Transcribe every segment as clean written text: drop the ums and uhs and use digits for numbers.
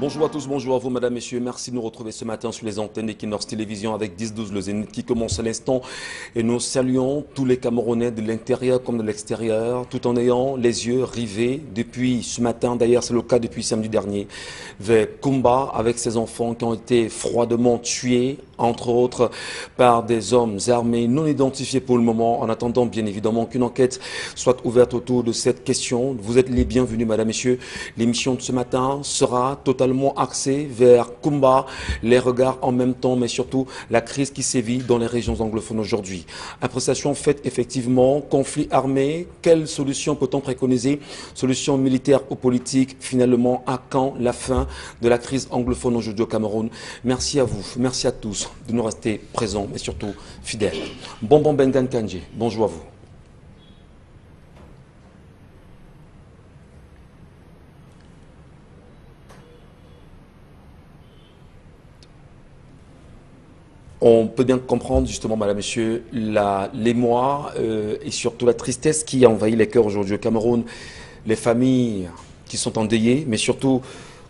Bonjour à tous, bonjour à vous, mesdames, messieurs. Merci de nous retrouver ce matin sur les antennes d'Equinox Télévision avec 10-12 le Zénith qui commence à l'instant. Et nous saluons tous les Camerounais de l'intérieur comme de l'extérieur, tout en ayant les yeux rivés depuis ce matin, d'ailleurs c'est le cas depuis samedi dernier, vers Kumba avec ses enfants qui ont été froidement tués, entre autres par des hommes armés non identifiés pour le moment, en attendant bien évidemment qu'une enquête soit ouverte autour de cette question. Vous êtes les bienvenus, mesdames, messieurs. L'émission de ce matin sera totalement axé vers Kumba, les regards en même temps, mais surtout la crise qui sévit dans les régions anglophones aujourd'hui. Appréciation faite effectivement, conflit armé, quelle solution peut-on préconiser? Solution militaire ou politique? Finalement, à quand la fin de la crise anglophone aujourd'hui au Cameroun? Merci à vous, merci à tous de nous rester présents, mais surtout fidèles. Bonbon Bengan Kandji, bonjour à vous. On peut bien comprendre justement, madame, monsieur, l'émoi et surtout la tristesse qui a envahi les cœurs aujourd'hui au Cameroun, les familles qui sont endeuillées, mais surtout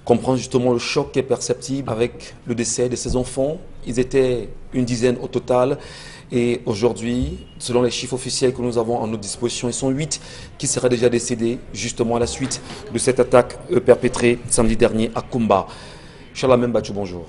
comprendre justement le choc qui est perceptible avec le décès de ces enfants. Ils étaient une dizaine au total et aujourd'hui, selon les chiffres officiels que nous avons à notre disposition, ils sont 8 qui seraient déjà décédés justement à la suite de cette attaque perpétrée samedi dernier à Kumba. Chalamem Bachou, bonjour.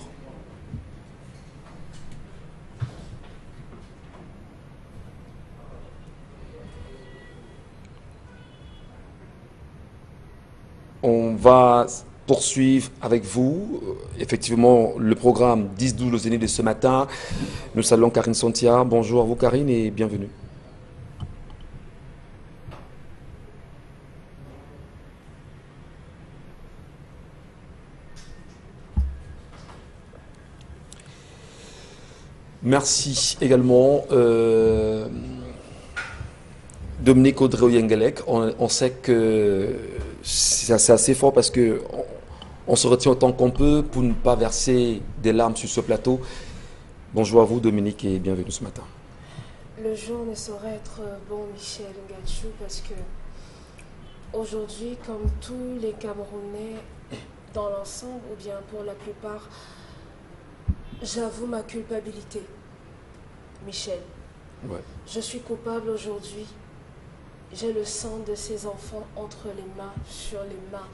On va poursuivre avec vous, effectivement, le programme 10-12 le Zénith de ce matin. Nous saluons Karine Santia. Bonjour à vous, Karine, et bienvenue. Merci également. Dominique Audrey-Yengelek, on sait que c'est assez fort parce que on se retient autant qu'on peut pour ne pas verser des larmes sur ce plateau. Bonjour à vous, Dominique, et bienvenue ce matin. Le jour ne saurait être bon, Michel Ngachou, parce que aujourd'hui, comme tous les Camerounais dans l'ensemble, ou bien pour la plupart, j'avoue ma culpabilité. Michel, Ouais. je suis coupable aujourd'hui. J'ai le sang de ces enfants entre les mains, sur les mains.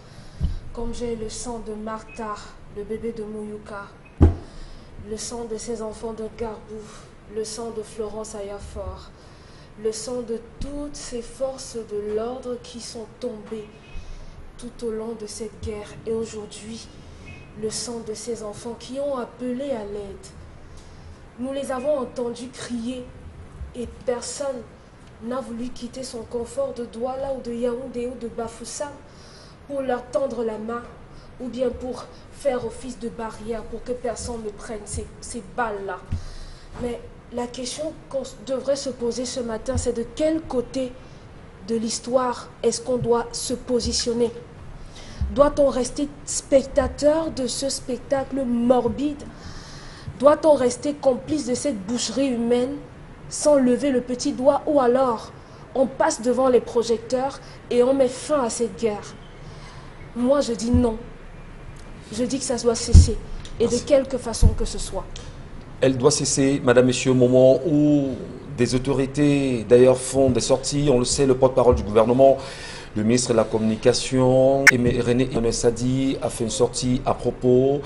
Comme j'ai le sang de Martha, le bébé de Mouyouka, le sang de ces enfants de Garbou, le sang de Florence Ayafor, le sang de toutes ces forces de l'ordre qui sont tombées tout au long de cette guerre. Et aujourd'hui, le sang de ces enfants qui ont appelé à l'aide. Nous les avons entendus crier et personne n'a voulu quitter son confort de Douala ou de Yaoundé ou de Bafoussam pour leur tendre la main ou bien pour faire office de barrière pour que personne ne prenne ces balles-là. Mais la question qu'on devrait se poser ce matin, c'est de quel côté de l'histoire est-ce qu'on doit se positionner? Doit-on rester spectateur de ce spectacle morbide? Doit-on rester complice de cette boucherie humaine sans lever le petit doigt, ou alors on passe devant les projecteurs et on met fin à cette guerre? Moi, je dis non. Je dis que ça doit cesser, et de quelque façon que ce soit. Elle doit cesser, madame, monsieur, au moment où des autorités, d'ailleurs, font des sorties. On le sait, le porte-parole du gouvernement, le ministre de la Communication, René Sadi, a fait une sortie à propos,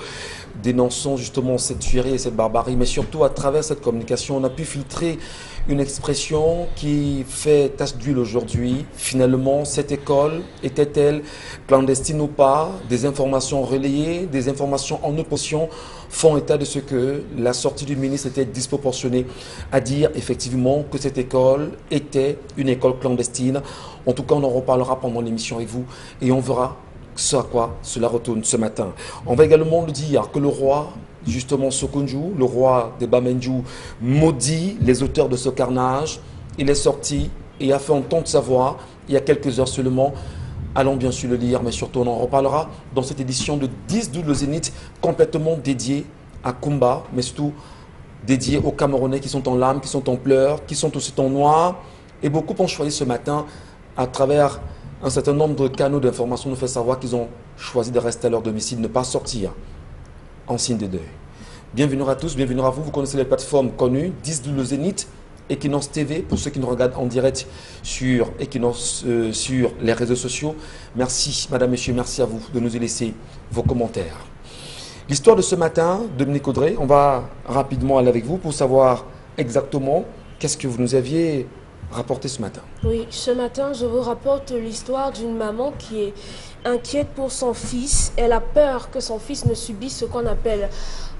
dénonçant justement cette tuerie et cette barbarie. Mais surtout, à travers cette communication, on a pu filtrer une expression qui fait tache d'huile aujourd'hui. Finalement, cette école était-elle clandestine ou pas? Des informations relayées, des informations en opposition font état de ce que la sortie du ministre était disproportionnée à dire effectivement que cette école était une école clandestine. En tout cas, on en reparlera pendant l'émission avec vous et on verra ce à quoi cela retourne ce matin. On va également le dire que le roi, justement Sokunju, le roi des Bamenju, maudit les auteurs de ce carnage. Il est sorti et a fait entendre sa voix il y a quelques heures seulement. Allons bien sûr le lire, mais surtout on en reparlera dans cette édition de 10-12 le Zénith, complètement dédiée à Kumba, mais surtout dédiée aux Camerounais qui sont en larmes, qui sont en pleurs, qui sont aussi en noir. Et beaucoup ont choisi ce matin, à travers un certain nombre de canaux d'information, nous fait savoir qu'ils ont choisi de rester à leur domicile, ne pas sortir en signe de deuil. Bienvenue à tous, bienvenue à vous. Vous connaissez les plateformes connues, 10 le Zénith, Equinox TV, pour ceux qui nous regardent en direct sur Equinox, sur les réseaux sociaux. Merci, madame, monsieur, merci à vous de nous laisser vos commentaires. L'histoire de ce matin, Dominique Audrey, on va rapidement aller avec vous pour savoir exactement qu'est-ce que vous nous aviez rapporté ce matin. Oui, ce matin, je vous rapporte l'histoire d'une maman qui est inquiète pour son fils. Elle a peur que son fils ne subisse ce qu'on appelle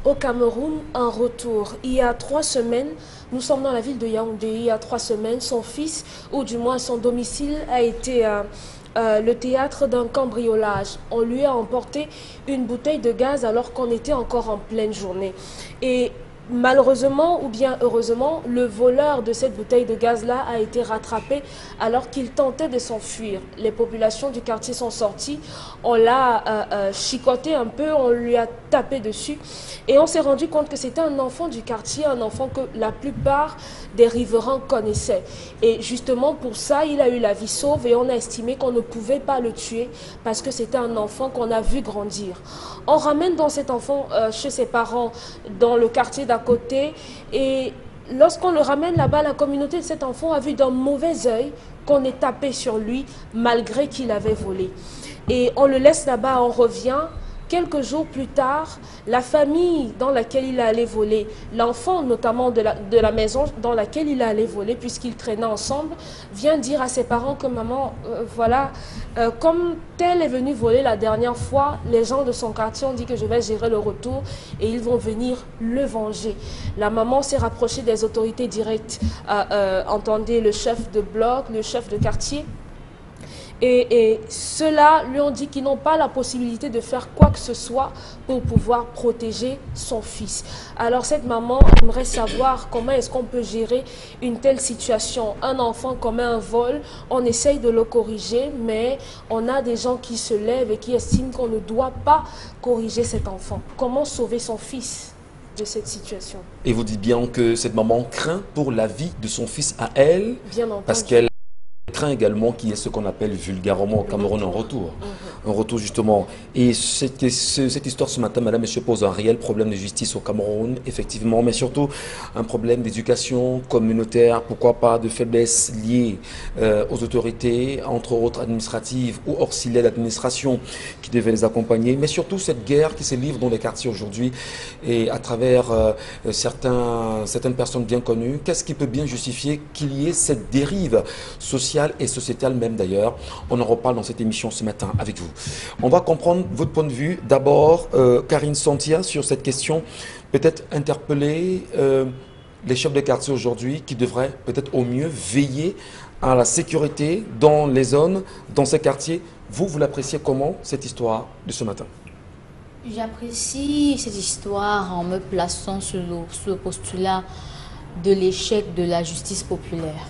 au Cameroun un retour. Il y a 3 semaines, nous sommes dans la ville de Yaoundé, il y a 3 semaines, son fils, ou du moins son domicile, a été le théâtre d'un cambriolage. On lui a emporté une bouteille de gaz alors qu'on était encore en pleine journée. Et malheureusement ou bien heureusement, le voleur de cette bouteille de gaz-là a été rattrapé alors qu'il tentait de s'enfuir. Les populations du quartier sont sorties, on l'a chicoté un peu, on lui a tapé dessus et on s'est rendu compte que c'était un enfant du quartier, un enfant que la plupart des riverains connaissaient. Et justement pour ça, il a eu la vie sauve et on a estimé qu'on ne pouvait pas le tuer parce que c'était un enfant qu'on a vu grandir. On ramène dans cet enfant chez ses parents dans le quartier d'à côté et lorsqu'on le ramène là-bas, la communauté de cet enfant a vu d'un mauvais œil qu'on ait tapé sur lui malgré qu'il avait volé. Et on le laisse là-bas, on revient. Quelques jours plus tard, la famille dans laquelle il allait voler, l'enfant notamment de la maison dans laquelle il allait voler, puisqu'ils traînaient ensemble, vient dire à ses parents que maman, voilà, comme tel est venu voler la dernière fois, les gens de son quartier ont dit que je vais gérer le retour et ils vont venir le venger. La maman s'est rapprochée des autorités directes, entendez le chef de bloc, le chef de quartier. Et ceux-là lui ont dit qu'ils n'ont pas la possibilité de faire quoi que ce soit pour pouvoir protéger son fils. Alors cette maman aimerait savoir comment est-ce qu'on peut gérer une telle situation. Un enfant commet un vol, on essaye de le corriger, mais on a des gens qui se lèvent et qui estiment qu'on ne doit pas corriger cet enfant. Comment sauver son fils de cette situation? Et vous dites bien que cette maman craint pour la vie de son fils à elle, bien entendu, parce qu'elle craint également qu'il y ait ce qu'on appelle vulgairement au Cameroun un retour. Un retour justement. Et cette histoire ce matin, madame, monsieur, pose un réel problème de justice au Cameroun, effectivement, mais surtout un problème d'éducation communautaire, pourquoi pas de faiblesse liée aux autorités, entre autres administratives ou auxiliaires d'administration qui devaient les accompagner, mais surtout cette guerre qui se livre dans les quartiers aujourd'hui et à travers certaines personnes bien connues. Qu'est-ce qui peut bien justifier qu'il y ait cette dérive sociale et sociétale même d'ailleurs? On en reparle dans cette émission ce matin avec vous. On va comprendre votre point de vue. D'abord, Karine Santia, sur cette question, peut-être interpeller les chefs de quartier aujourd'hui qui devraient peut-être au mieux veiller à la sécurité dans les zones, dans ces quartiers. Vous l'appréciez comment, cette histoire de ce matin? J'apprécie cette histoire en me plaçant sur le postulat de l'échec de la justice populaire.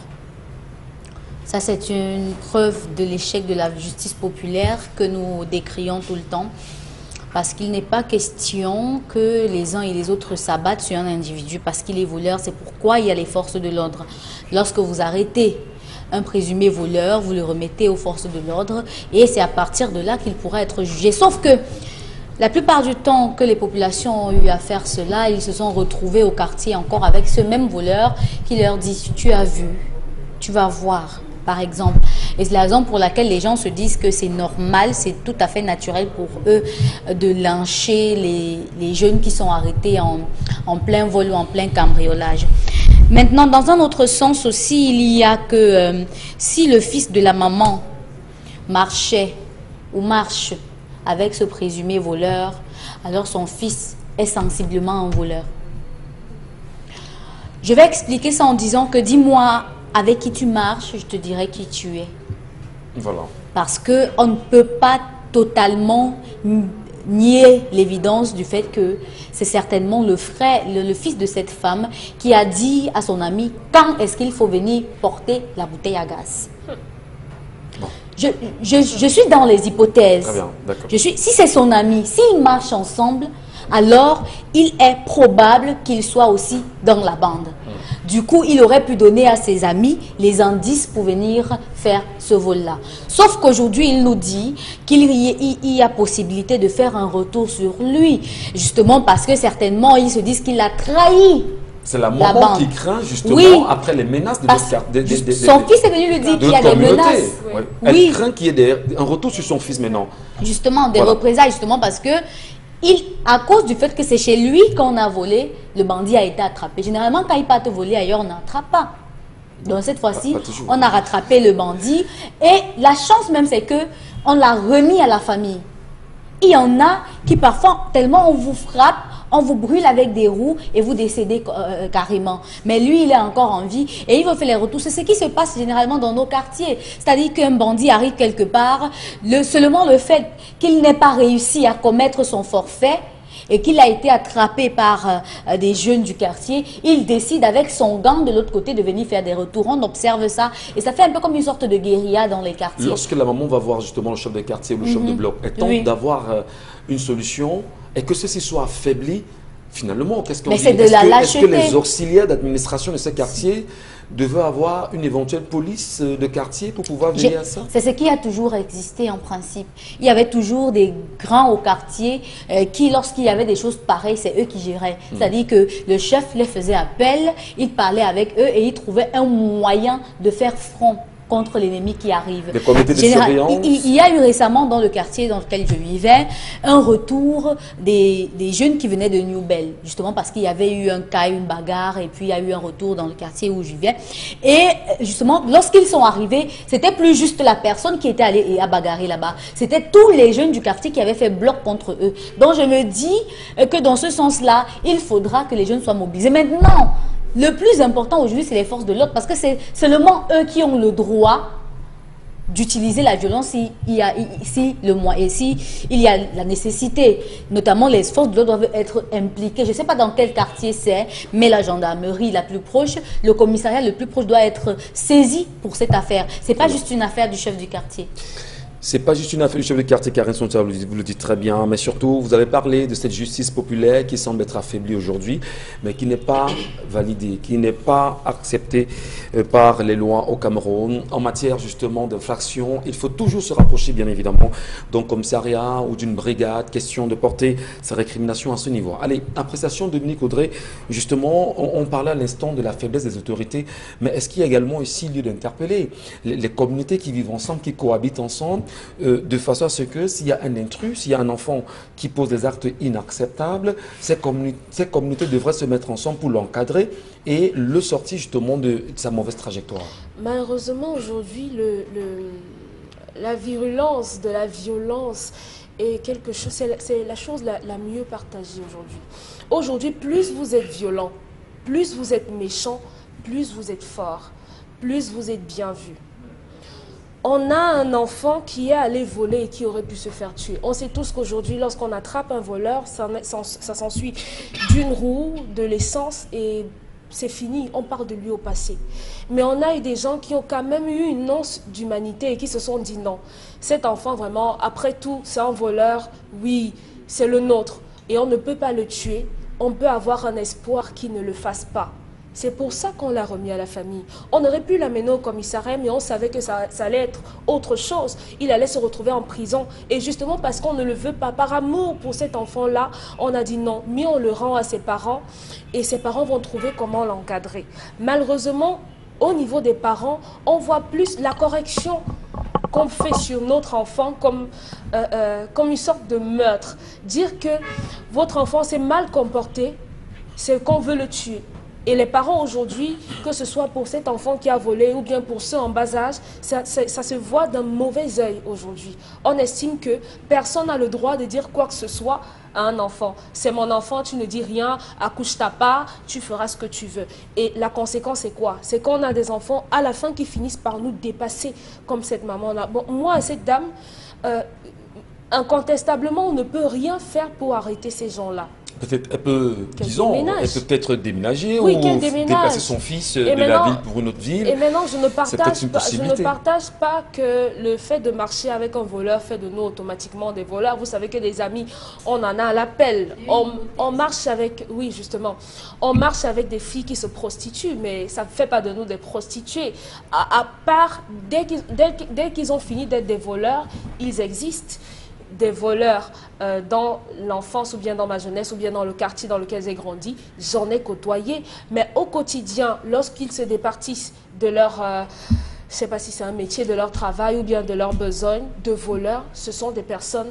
Ça, c'est une preuve de l'échec de la justice populaire que nous décrions tout le temps. Parce qu'il n'est pas question que les uns et les autres s'abattent sur un individu parce qu'il est voleur. C'est pourquoi il y a les forces de l'ordre. Lorsque vous arrêtez un présumé voleur, vous le remettez aux forces de l'ordre et c'est à partir de là qu'il pourra être jugé. Sauf que la plupart du temps que les populations ont eu à faire cela, ils se sont retrouvés au quartier encore avec ce même voleur qui leur dit « tu as vu, tu vas voir ». Par exemple. Et c'est la raison pour laquelle les gens se disent que c'est normal, c'est tout à fait naturel pour eux de lyncher les jeunes qui sont arrêtés en plein vol ou en plein cambriolage. Maintenant, dans un autre sens aussi, il y a que si le fils de la maman marchait ou marche avec ce présumé voleur, alors son fils est sensiblement un voleur. Je vais expliquer ça en disant que dis-moi avec qui tu marches, je te dirai qui tu es. Voilà. Parce qu'on ne peut pas totalement nier l'évidence du fait que c'est certainement le fils de cette femme qui a dit à son ami quand est-ce qu'il faut venir porter la bouteille à gaz. Bon. Je suis dans les hypothèses. Très bien, d'accord. Si c'est son ami, s'ils marchent ensemble, alors il est probable qu'il soit aussi dans la bande. Du coup, il aurait pu donner à ses amis les indices pour venir faire ce vol-là. Sauf qu'aujourd'hui, il nous dit qu'il y a possibilité de faire un retour sur lui. Justement parce que certainement, ils se disent qu'il a trahi. C'est la maman qui craint justement après les menaces de son fils est venu lui dire qu'il y a des menaces. Ouais. Elle craint qu'il y ait un retour sur son fils maintenant. Justement, des représailles, justement parce que à cause du fait que c'est chez lui qu'on a volé, le bandit a été attrapé. Généralement, quand il part te voler ailleurs, on n'attrape pas. Donc cette fois-ci, on a rattrapé le bandit. Et la chance même, c'est que on l'a remis à la famille. Il y en a qui parfois, tellement on vous frappe, on vous brûle avec des roues et vous décédez carrément. Mais lui, il est encore en vie et il veut faire les retours. C'est ce qui se passe généralement dans nos quartiers. C'est-à-dire qu'un bandit arrive quelque part, seulement le fait qu'il n'ait pas réussi à commettre son forfait et qu'il a été attrapé par des jeunes du quartier, il décide avec son gang de l'autre côté de venir faire des retours. On observe ça et ça fait un peu comme une sorte de guérilla dans les quartiers. Lorsque la maman va voir justement le chef de quartier ou le chef de bloc, elle tente d'avoir une solution et que ceci soit affaibli, finalement, qu'est-ce qu'on dit? Est-ce que les auxiliaires d'administration de ce quartier devaient avoir une éventuelle police de quartier pour pouvoir veiller à ça? C'est ce qui a toujours existé en principe. Il y avait toujours des grands au quartier qui, lorsqu'il y avait des choses pareilles, c'est eux qui géraient. C'est-à-dire que le chef les faisait appel, il parlait avec eux et il trouvait un moyen de faire front contre l'ennemi qui arrive. Des comités de surveillance. Il y a eu récemment dans le quartier dans lequel je vivais un retour des jeunes qui venaient de New Bell, justement parce qu'il y avait eu un cas, une bagarre et puis il y a eu un retour dans le quartier où je vivais. Et justement, lorsqu'ils sont arrivés, c'était plus juste la personne qui était allée et a bagarré là-bas. C'était tous les jeunes du quartier qui avaient fait bloc contre eux. Donc je me dis que dans ce sens-là, il faudra que les jeunes soient mobilisés. Maintenant, le plus important aujourd'hui, c'est les forces de l'ordre parce que c'est seulement eux qui ont le droit d'utiliser la violence s'il y a la nécessité. Notamment, les forces de l'ordre doivent être impliquées. Je ne sais pas dans quel quartier c'est, mais la gendarmerie la plus proche, le commissariat le plus proche doit être saisi pour cette affaire. Ce n'est pas juste une affaire du chef du quartier. C'est pas juste une affaire du chef de quartier, Karine Sontia, vous le dites très bien, mais surtout, vous avez parlé de cette justice populaire qui semble être affaiblie aujourd'hui, mais qui n'est pas validée, qui n'est pas acceptée par les lois au Cameroun. En matière justement d'infraction, il faut toujours se rapprocher, bien évidemment, d'un commissariat ou d'une brigade, question de porter sa récrimination à ce niveau. Allez, appréciation de Dominique Audrey, justement, on parlait à l'instant de la faiblesse des autorités, mais est-ce qu'il y a également ici lieu d'interpeller les communautés qui vivent ensemble, qui cohabitent ensemble, de façon à ce que s'il y a un intrus, s'il y a un enfant qui pose des actes inacceptables, ces communautés devraient se mettre ensemble pour l'encadrer et le sortir justement de sa mauvaise trajectoire. Malheureusement, aujourd'hui, la virulence de la violence est quelque chose, c'est la chose la mieux partagée aujourd'hui. Aujourd'hui, plus vous êtes violent, plus vous êtes méchant, plus vous êtes fort, plus vous êtes bien vu. On a un enfant qui est allé voler et qui aurait pu se faire tuer. On sait tous qu'aujourd'hui, lorsqu'on attrape un voleur, ça s'ensuit d'une roue, de l'essence et c'est fini. On parle de lui au passé. Mais on a eu des gens qui ont quand même eu une once d'humanité et qui se sont dit non. Cet enfant, vraiment, après tout, c'est un voleur. Oui, c'est le nôtre. Et on ne peut pas le tuer. On peut avoir un espoir qu'il ne le fasse pas. C'est pour ça qu'on l'a remis à la famille. On aurait pu l'amener au commissariat, mais on savait que ça allait être autre chose. Il allait se retrouver en prison. Et justement parce qu'on ne le veut pas, par amour pour cet enfant-là, on a dit non. Mais on le rend à ses parents et ses parents vont trouver comment l'encadrer. Malheureusement, au niveau des parents, on voit plus la correction qu'on fait sur notre enfant comme une sorte de meurtre. Dire que votre enfant s'est mal comporté, c'est qu'on veut le tuer. Et les parents aujourd'hui, que ce soit pour cet enfant qui a volé ou bien pour ceux en bas âge, ça se voit d'un mauvais œil aujourd'hui. On estime que personne n'a le droit de dire quoi que ce soit à un enfant. C'est mon enfant, tu ne dis rien, accouche ta part, tu feras ce que tu veux. Et la conséquence c'est quoi? C'est qu'on a des enfants à la fin qui finissent par nous dépasser comme cette maman-là. Bon, moi, cette dame, incontestablement, on ne peut rien faire pour arrêter ces gens-là. peut-être, elle peut, Qu'elle disons, déménage. elle peut peut-être déménager Oui, ou qu'elle déménage. déplacer son fils Et de la maintenant- ville pour une autre ville. Et maintenant, je ne peut-être partage une pas, je ne possibilité. partage pas que le fait de marcher avec un voleur fait de nous automatiquement des voleurs. Vous savez que des amis, on en a à l'appel. On marche avec, oui, justement, on marche avec des filles qui se prostituent, mais ça ne fait pas de nous des prostituées. À part, dès qu'ils ont fini d'être des voleurs, ils existent. Des voleurs dans l'enfance ou bien dans ma jeunesse ou bien dans le quartier dans lequel j'ai grandi, j'en ai côtoyé. Mais au quotidien, lorsqu'ils se départissent de leur, je ne sais pas si c'est un métier, de leur travail ou bien de leurs besoins de voleurs, ce sont des personnes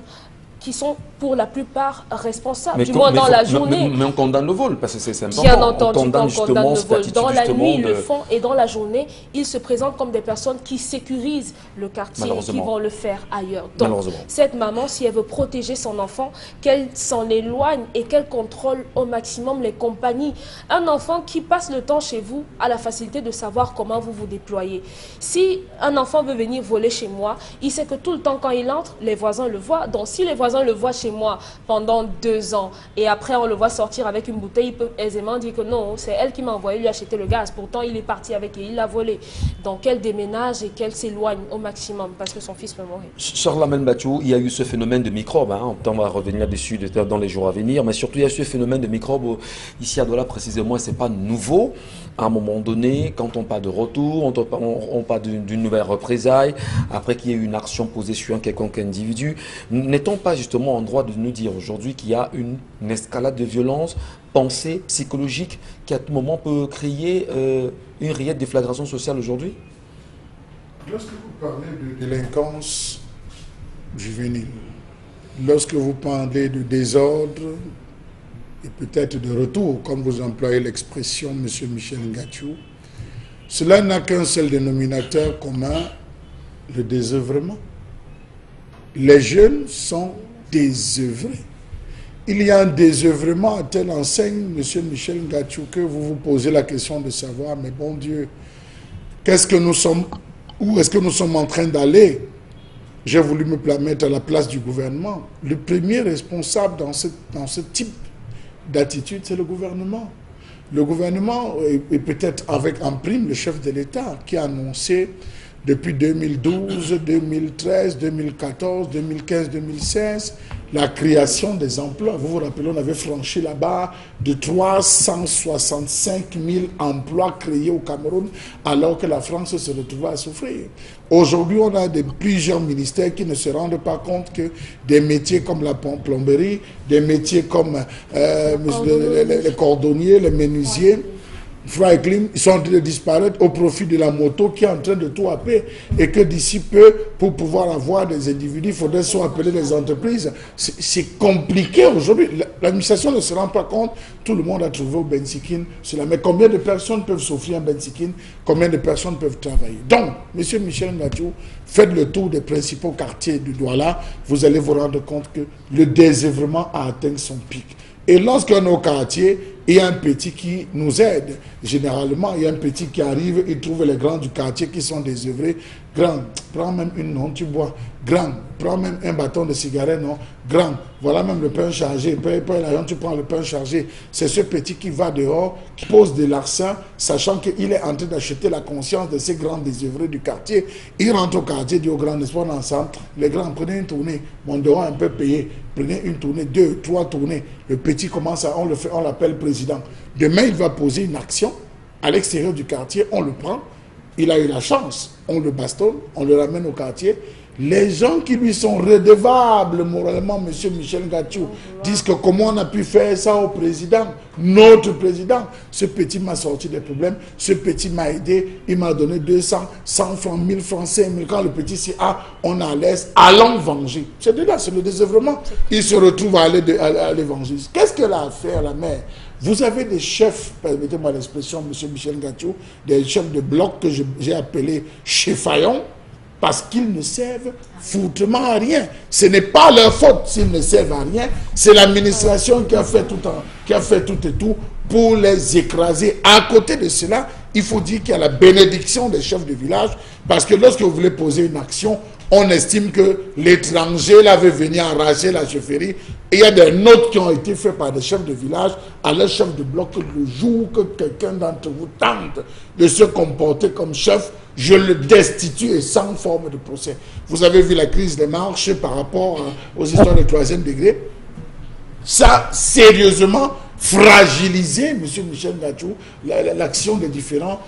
qui sont pour la plupart responsables, du moins dans la journée. Mais on condamne le vol, parce que c'est important. Bien entendu, on condamne qu'on condamne le cette vol. attitude Dans la justement nuit, ils de- le font et dans la journée, ils se présentent comme des personnes qui sécurisent le quartier et qui Malheureusement. vont le faire ailleurs. Donc, Malheureusement. cette maman, si elle veut protéger son enfant, qu'elle s'en éloigne et qu'elle contrôle au maximum les compagnies. Un enfant qui passe le temps chez vous a la facilité de savoir comment vous vous déployez. Si un enfant veut venir voler chez moi, il sait que tout le temps quand il entre, les voisins le voient. Donc, si les voisins le voient chez moi pendant 2 ans et après on le voit sortir avec une bouteille, il peut aisément dire que non, c'est elle qui m'a envoyé lui acheter le gaz. Pourtant, il est parti avec et il l'a volé. Donc, elle déménage et qu'elle s'éloigne au maximum parce que son fils peut mourir. Charlemagne Bathiou, il y a eu ce phénomène de microbes, hein, on va revenir dessus dans les jours à venir, mais surtout il y a ce phénomène de microbes ici à Douala précisément, et c'est pas nouveau. À un moment donné, quand on parle de retour, on parle d'une nouvelle représaille, après qu'il y ait eu une action posée sur un quelconque individu, n'est-on pas justement en droit de nous dire aujourd'hui qu'il y a une escalade de violence pensée, psychologique, qui à tout moment peut créer une réelle déflagration sociale aujourd'hui? Lorsque vous parlez de délinquance juvénile, lorsque vous parlez de désordre et peut-être de retour, comme vous employez l'expression, M. Michel Ngatiou, cela n'a qu'un seul dénominateur commun, le désœuvrement. Les jeunes sont désœuvrés. Il y a un désœuvrement à telle enseigne, M. Michel Ngatiou, que vous vous posez la question de savoir, mais bon Dieu, qu'est-ce que nous sommes, où est-ce que nous sommes en train d'aller? J'ai voulu me mettre à la place du gouvernement. Le premier responsable dans ce type d'attitude, c'est le gouvernement. Le gouvernement, et peut-être avec en prime le chef de l'État, qui a annoncé depuis 2012, 2013, 2014, 2015, 2016, la création des emplois. Vous vous rappelez, on avait franchi la barre de 365 000 emplois créés au Cameroun, alors que la France se retrouvait à souffrir. Aujourd'hui, on a plusieurs ministères qui ne se rendent pas compte que des métiers comme la plomberie, des métiers comme les cordonniers, les menuisiers, Franklin, ils sont en train de disparaître au profit de la moto qui est en train de tout appeler, et que d'ici peu, pour pouvoir avoir des individus, il faudrait soit appeler des entreprises. C'est compliqué aujourd'hui. L'administration ne se rend pas compte. Tout le monde a trouvé au Bensikin cela. Mais combien de personnes peuvent s'offrir un Bensikin? Combien de personnes peuvent travailler? Donc, M. Michel Ngatiou, faites le tour des principaux quartiers du Douala, vous allez vous rendre compte que le désœuvrement a atteint son pic. Et lorsqu'on est au quartier, il y a un petit qui nous aide. Généralement, il y a un petit qui arrive, il trouve les grands du quartier qui sont désœuvrés. Grand, prends même une, non, tu bois. Grand, prends même un bâton de cigarette, non. Grand, voilà même le pain chargé. Paye l'argent, tu prends le pain chargé. C'est ce petit qui va dehors, qui pose de l'argent, sachant qu'il est en train d'acheter la conscience de ces grands désœuvrés du quartier. Il rentre au quartier, dit aux grands, n'est-ce pas, ensemble, les grands, prenez une tournée. Mon devoir un peu payé. Prenez une tournée, 2, 3 tournées. Le petit commence à, on l'appelle président. Demain, il va poser une action à l'extérieur du quartier, on le prend. Il a eu la chance, on le bastonne, on le ramène au quartier. Les gens qui lui sont redevables moralement, M. Michel Ngatiou, disent que comment on a pu faire ça au président, notre président. Ce petit m'a sorti des problèmes, ce petit m'a aidé, il m'a donné 200, 100 francs, 1000 francs, 5000. Quand le petit dit, ah, on est à l'aise, allons venger. C'est de là, c'est le désœuvrement. Il se retrouve à aller venger. Qu'est-ce qu'elle a à faire, la mère? Vous avez des chefs, permettez-moi l'expression, M. Michel Ngatiou, des chefs de bloc que j'ai appelés chefaillons, parce qu'ils ne servent foutrement à rien. Ce n'est pas leur faute s'ils ne servent à rien. C'est l'administration qui a fait tout et tout pour les écraser. À côté de cela, il faut dire qu'il y a la bénédiction des chefs de village, parce que lorsque vous voulez poser une action, on estime que l'étranger là veut venir arracher la chefferie. Et il y a des notes qui ont été faites par des chefs de village à leur chef de bloc que le jour que quelqu'un d'entre vous tente de se comporter comme chef, je le destitue et sans forme de procès. Vous avez vu la crise des marches par rapport aux histoires de 3e degré. Ça, sérieusement, fragiliser, M. Michel Ngatsou, l'action des différents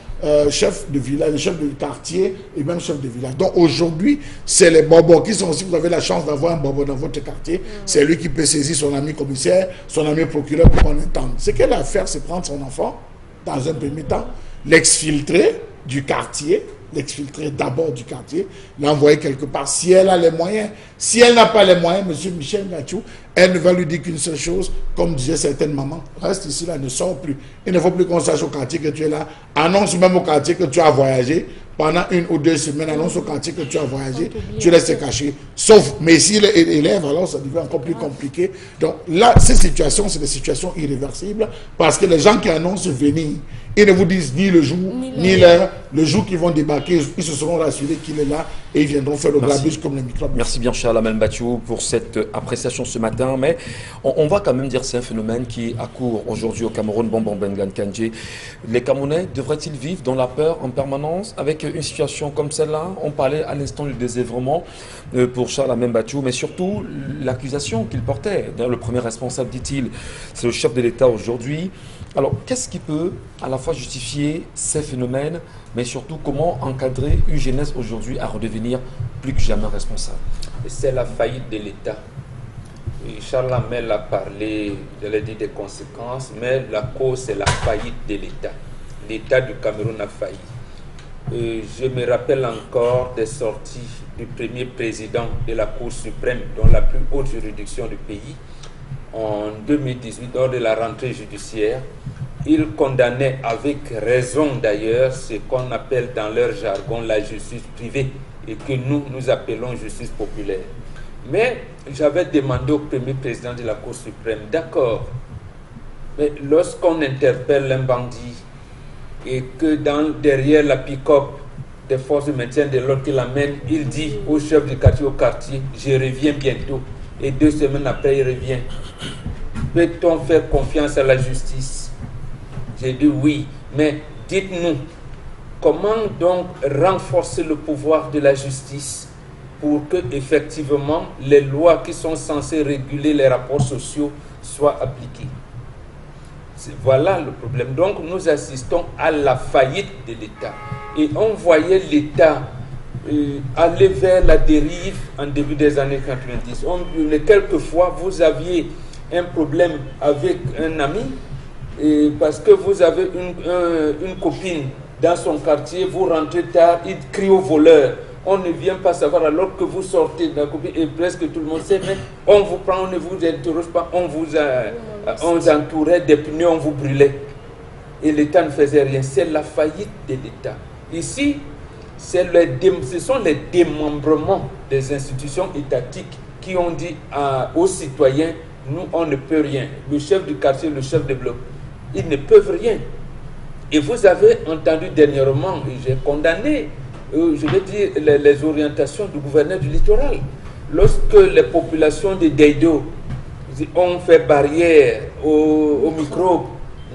chefs de village, chefs de quartier et même chefs de village. Donc aujourd'hui, c'est les bobos qui sont, si vous avez la chance d'avoir un bobo dans votre quartier, c'est lui qui peut saisir son ami commissaire, son ami procureur pour qu'on entende. Ce qu'elle a à faire, c'est prendre son enfant, dans un premier temps, l'exfiltrer du quartier, l'exfiltrer d'abord du quartier, l'envoyer quelque part si elle a les moyens. Si elle n'a pas les moyens, M. Michel Ngatsou, elle ne va lui dire qu'une seule chose, comme disaient certaines mamans, reste ici là, ne sors plus. Il ne faut plus qu'on sache au quartier que tu es là. Annonce même au quartier que tu as voyagé. Pendant 1 ou 2 semaines, annonce au quartier que tu as voyagé, tu laisses te cacher. Sauf, mais s'il est élève, alors ça devient encore plus compliqué. Donc là, ces situations, c'est des situations irréversibles, parce que les gens qui annoncent venir, ils ne vous disent ni le jour, ni l'heure. Le jour qu'ils vont débarquer, ils se seront rassurés qu'il est là et ils viendront faire le grabuge comme les microbes. Merci bien, Charles Amel Batiou, pour cette appréciation ce matin. Mais on va quand même dire que c'est un phénomène qui accourt aujourd'hui au Cameroun. Bonbon Bengan Kandji. Les Camerounais devraient-ils vivre dans la peur en permanence avec une situation comme celle-là? On parlait à l'instant du désœuvrement pour Charles Amel Batiou, mais surtout l'accusation qu'il portait. Le premier responsable, dit-il, c'est le chef de l'État aujourd'hui. Alors, qu'est-ce qui peut à la fois justifier ces phénomènes, mais surtout comment encadrer une jeunesse aujourd'hui à redevenir plus que jamais responsable? C'est la faillite de l'État. Charles Amel a parlé, je l'ai dit, des conséquences, mais la cause, c'est la faillite de l'État. L'État du Cameroun a failli. Je me rappelle encore des sorties du premier président de la Cour suprême, dont la plus haute juridiction du pays, en 2018, lors de la rentrée judiciaire. Il condamnait avec raison d'ailleurs ce qu'on appelle dans leur jargon la justice privée et que nous appelons justice populaire. Mais j'avais demandé au premier président de la Cour suprême, d'accord, mais lorsqu'on interpelle un bandit et que derrière la pick-up des forces de maintien de l'ordre qui l'amène, il dit au chef du quartier, je reviens bientôt. Et 2 semaines après, il revient. Peut-on faire confiance à la justice? J'ai dit oui, mais dites-nous, comment donc renforcer le pouvoir de la justice pour que effectivement les lois qui sont censées réguler les rapports sociaux soient appliquées? Voilà le problème. Donc nous assistons à la faillite de l'État. Et on voyait l'État aller vers la dérive en début des années 90. Quelquefois, vous aviez un problème avec un ami, et parce que vous avez une copine dans son quartier, vous rentrez tard, il crie au voleur. On ne vient pas savoir alors que vous sortez de la copine et presque tout le monde sait, mais on vous prend, on ne vous interroge pas, on vous entourait des pneus, on vous brûlait. Et l'État ne faisait rien. C'est la faillite de l'État. Ici, ce sont les démembrements des institutions étatiques qui ont dit aux citoyens, nous, on ne peut rien. Le chef du quartier, le chef de bloc, ils ne peuvent rien. Et vous avez entendu dernièrement, et j'ai condamné, je vais dire, les orientations du gouverneur du littoral. Lorsque les populations de Deido ont fait barrière aux microbes,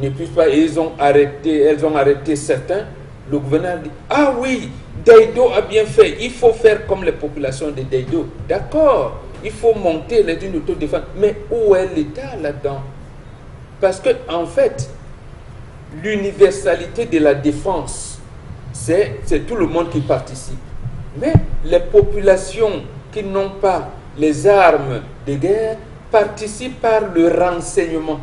ne puissent pas, et elles ont arrêté certains, le gouverneur dit, ah oui, Deido a bien fait, il faut faire comme les populations de Deido. D'accord, il faut monter les lignes d'autodéfense. Mais où est l'État là-dedans? Parce que, en fait, l'universalité de la défense, c'est tout le monde qui participe. Mais les populations qui n'ont pas les armes de guerre participent par le renseignement.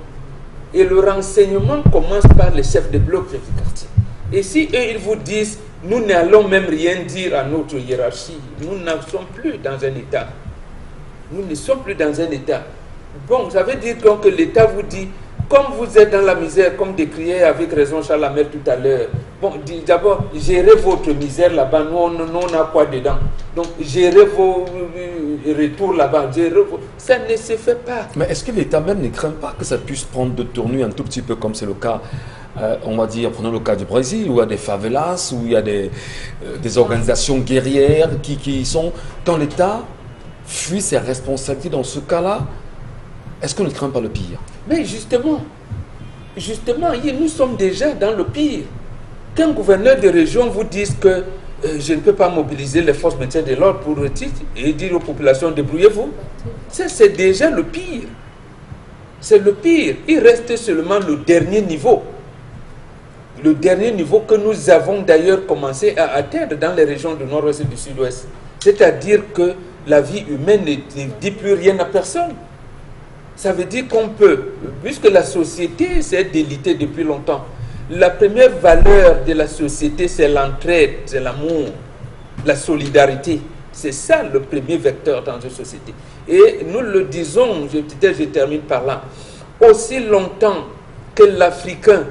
Et le renseignement commence par les chefs de bloc du quartier. Et si eux, ils vous disent, nous n'allons même rien dire à notre hiérarchie, nous ne sommes plus dans un État. Nous ne sommes plus dans un État. Bon, ça veut dire donc que l'État vous dit, comme vous êtes dans la misère, comme décriait avec raison Charles Amel tout à l'heure, bon, d'abord, gérez votre misère là-bas, nous on a quoi dedans? Donc, gérez vos retours là-bas, ça ne se fait pas. Mais est-ce que l'État même ne craint pas que ça puisse prendre de tournure un tout petit peu comme c'est le cas on va dire, prenons le cas du Brésil, où il y a des favelas, où il y a des organisations guerrières qui sont dans l'État, fuient ses responsabilités dans ce cas-là. Est-ce qu'on ne craint pas le pire? Mais justement, nous sommes déjà dans le pire. Qu'un gouverneur de région vous dise que je ne peux pas mobiliser les forces maintien de l'ordre pour le titre et dire aux populations débrouillez-vous, c'est déjà le pire. C'est le pire. Il reste seulement le dernier niveau. Le dernier niveau que nous avons d'ailleurs commencé à atteindre dans les régions du nord-ouest et du sud-ouest. C'est-à-dire que la vie humaine ne dit plus rien à personne. Ça veut dire qu'on peut, puisque la société s'est délitée depuis longtemps, la première valeur de la société, c'est l'entraide, c'est l'amour, la solidarité. C'est ça le premier vecteur dans une société. Et nous le disons, je termine par là, aussi longtemps que l'Africain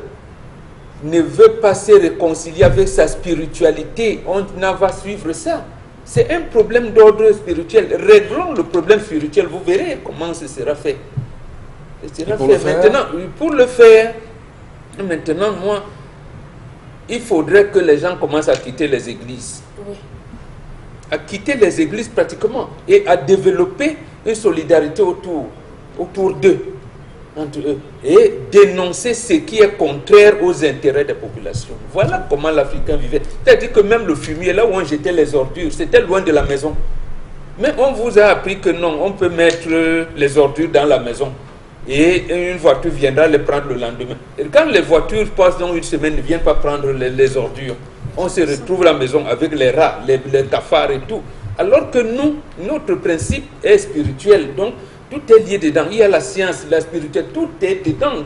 ne veut pas se réconcilier avec sa spiritualité, on va suivre ça. C'est un problème d'ordre spirituel. Réglons le problème spirituel, vous verrez comment ce sera fait. Maintenant, pour le faire, maintenant, moi, il faudrait que les gens commencent à quitter les églises. Oui. À quitter les églises pratiquement et à développer une solidarité autour d'eux, entre eux, et dénoncer ce qui est contraire aux intérêts des populations. Voilà comment l'Africain vivait. C'est-à-dire que même le fumier, là où on jetait les ordures, c'était loin de la maison. Mais on vous a appris que non, on peut mettre les ordures dans la maison. Et une voiture viendra les prendre le lendemain. Et quand les voitures passent dans une semaine, ne viennent pas prendre les ordures. On se retrouve à la maison avec les rats, les cafards et tout. Alors que nous, notre principe est spirituel. Donc, tout est lié dedans. Il y a la science, la spiritualité, tout est dedans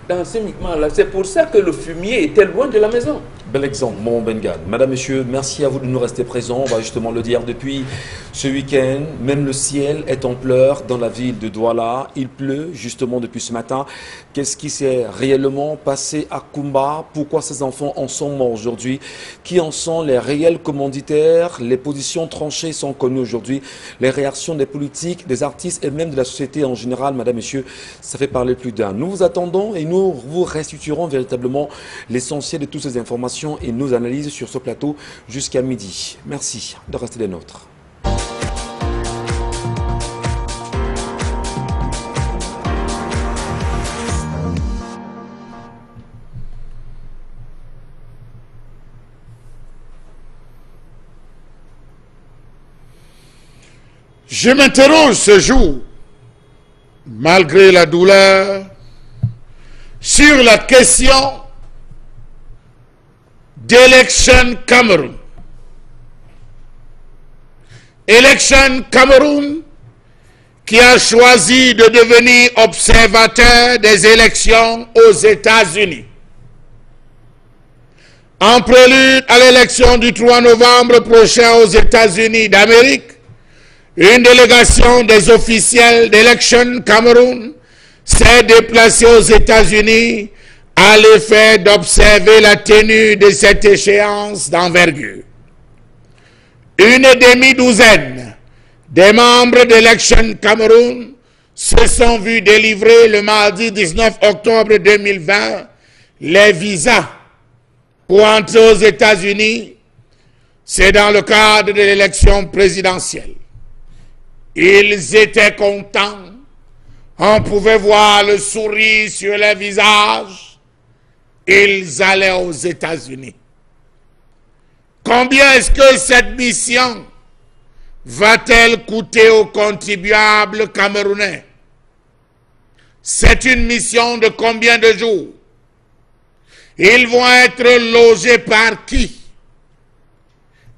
dans ce mouvement-là. C'est pour ça que le fumier était loin de la maison. Bel exemple, mon Bengad. Madame, Monsieur, merci à vous de nous rester présents. On va justement le dire depuis ce week-end. Même le ciel est en pleurs dans la ville de Douala. Il pleut justement depuis ce matin. Qu'est-ce qui s'est réellement passé à Kumba? Pourquoi ces enfants en sont morts aujourd'hui? Qui en sont les réels commanditaires? Les positions tranchées sont connues aujourd'hui. Les réactions des politiques, des artistes et même de la société en général, Madame, Monsieur, ça fait parler plus d'un. Nous vous attendons et nous vous restituerons véritablement l'essentiel de toutes ces informations et nos analyses sur ce plateau jusqu'à midi. Merci de rester des nôtres. Je m'interroge ce jour, malgré la douleur, sur la question d'Election Cameroun. Election Cameroun qui a choisi de devenir observateur des élections aux États-Unis. En prélude à l'élection du 3 novembre prochain aux États-Unis d'Amérique, une délégation des officiels d'Election Cameroun s'est déplacée aux États-Unis à l'effet d'observer la tenue de cette échéance d'envergure. Une demi-douzaine des membres d'Election Cameroun se sont vus délivrer le mardi 19 octobre 2020 les visas pour entrer aux États-Unis. C'est dans le cadre de l'élection présidentielle. Ils étaient contents. On pouvait voir le sourire sur les visages. Ils allaient aux États-Unis. Combien est-ce que cette mission va-t-elle coûter aux contribuables camerounais? C'est une mission de combien de jours? Ils vont être logés par qui?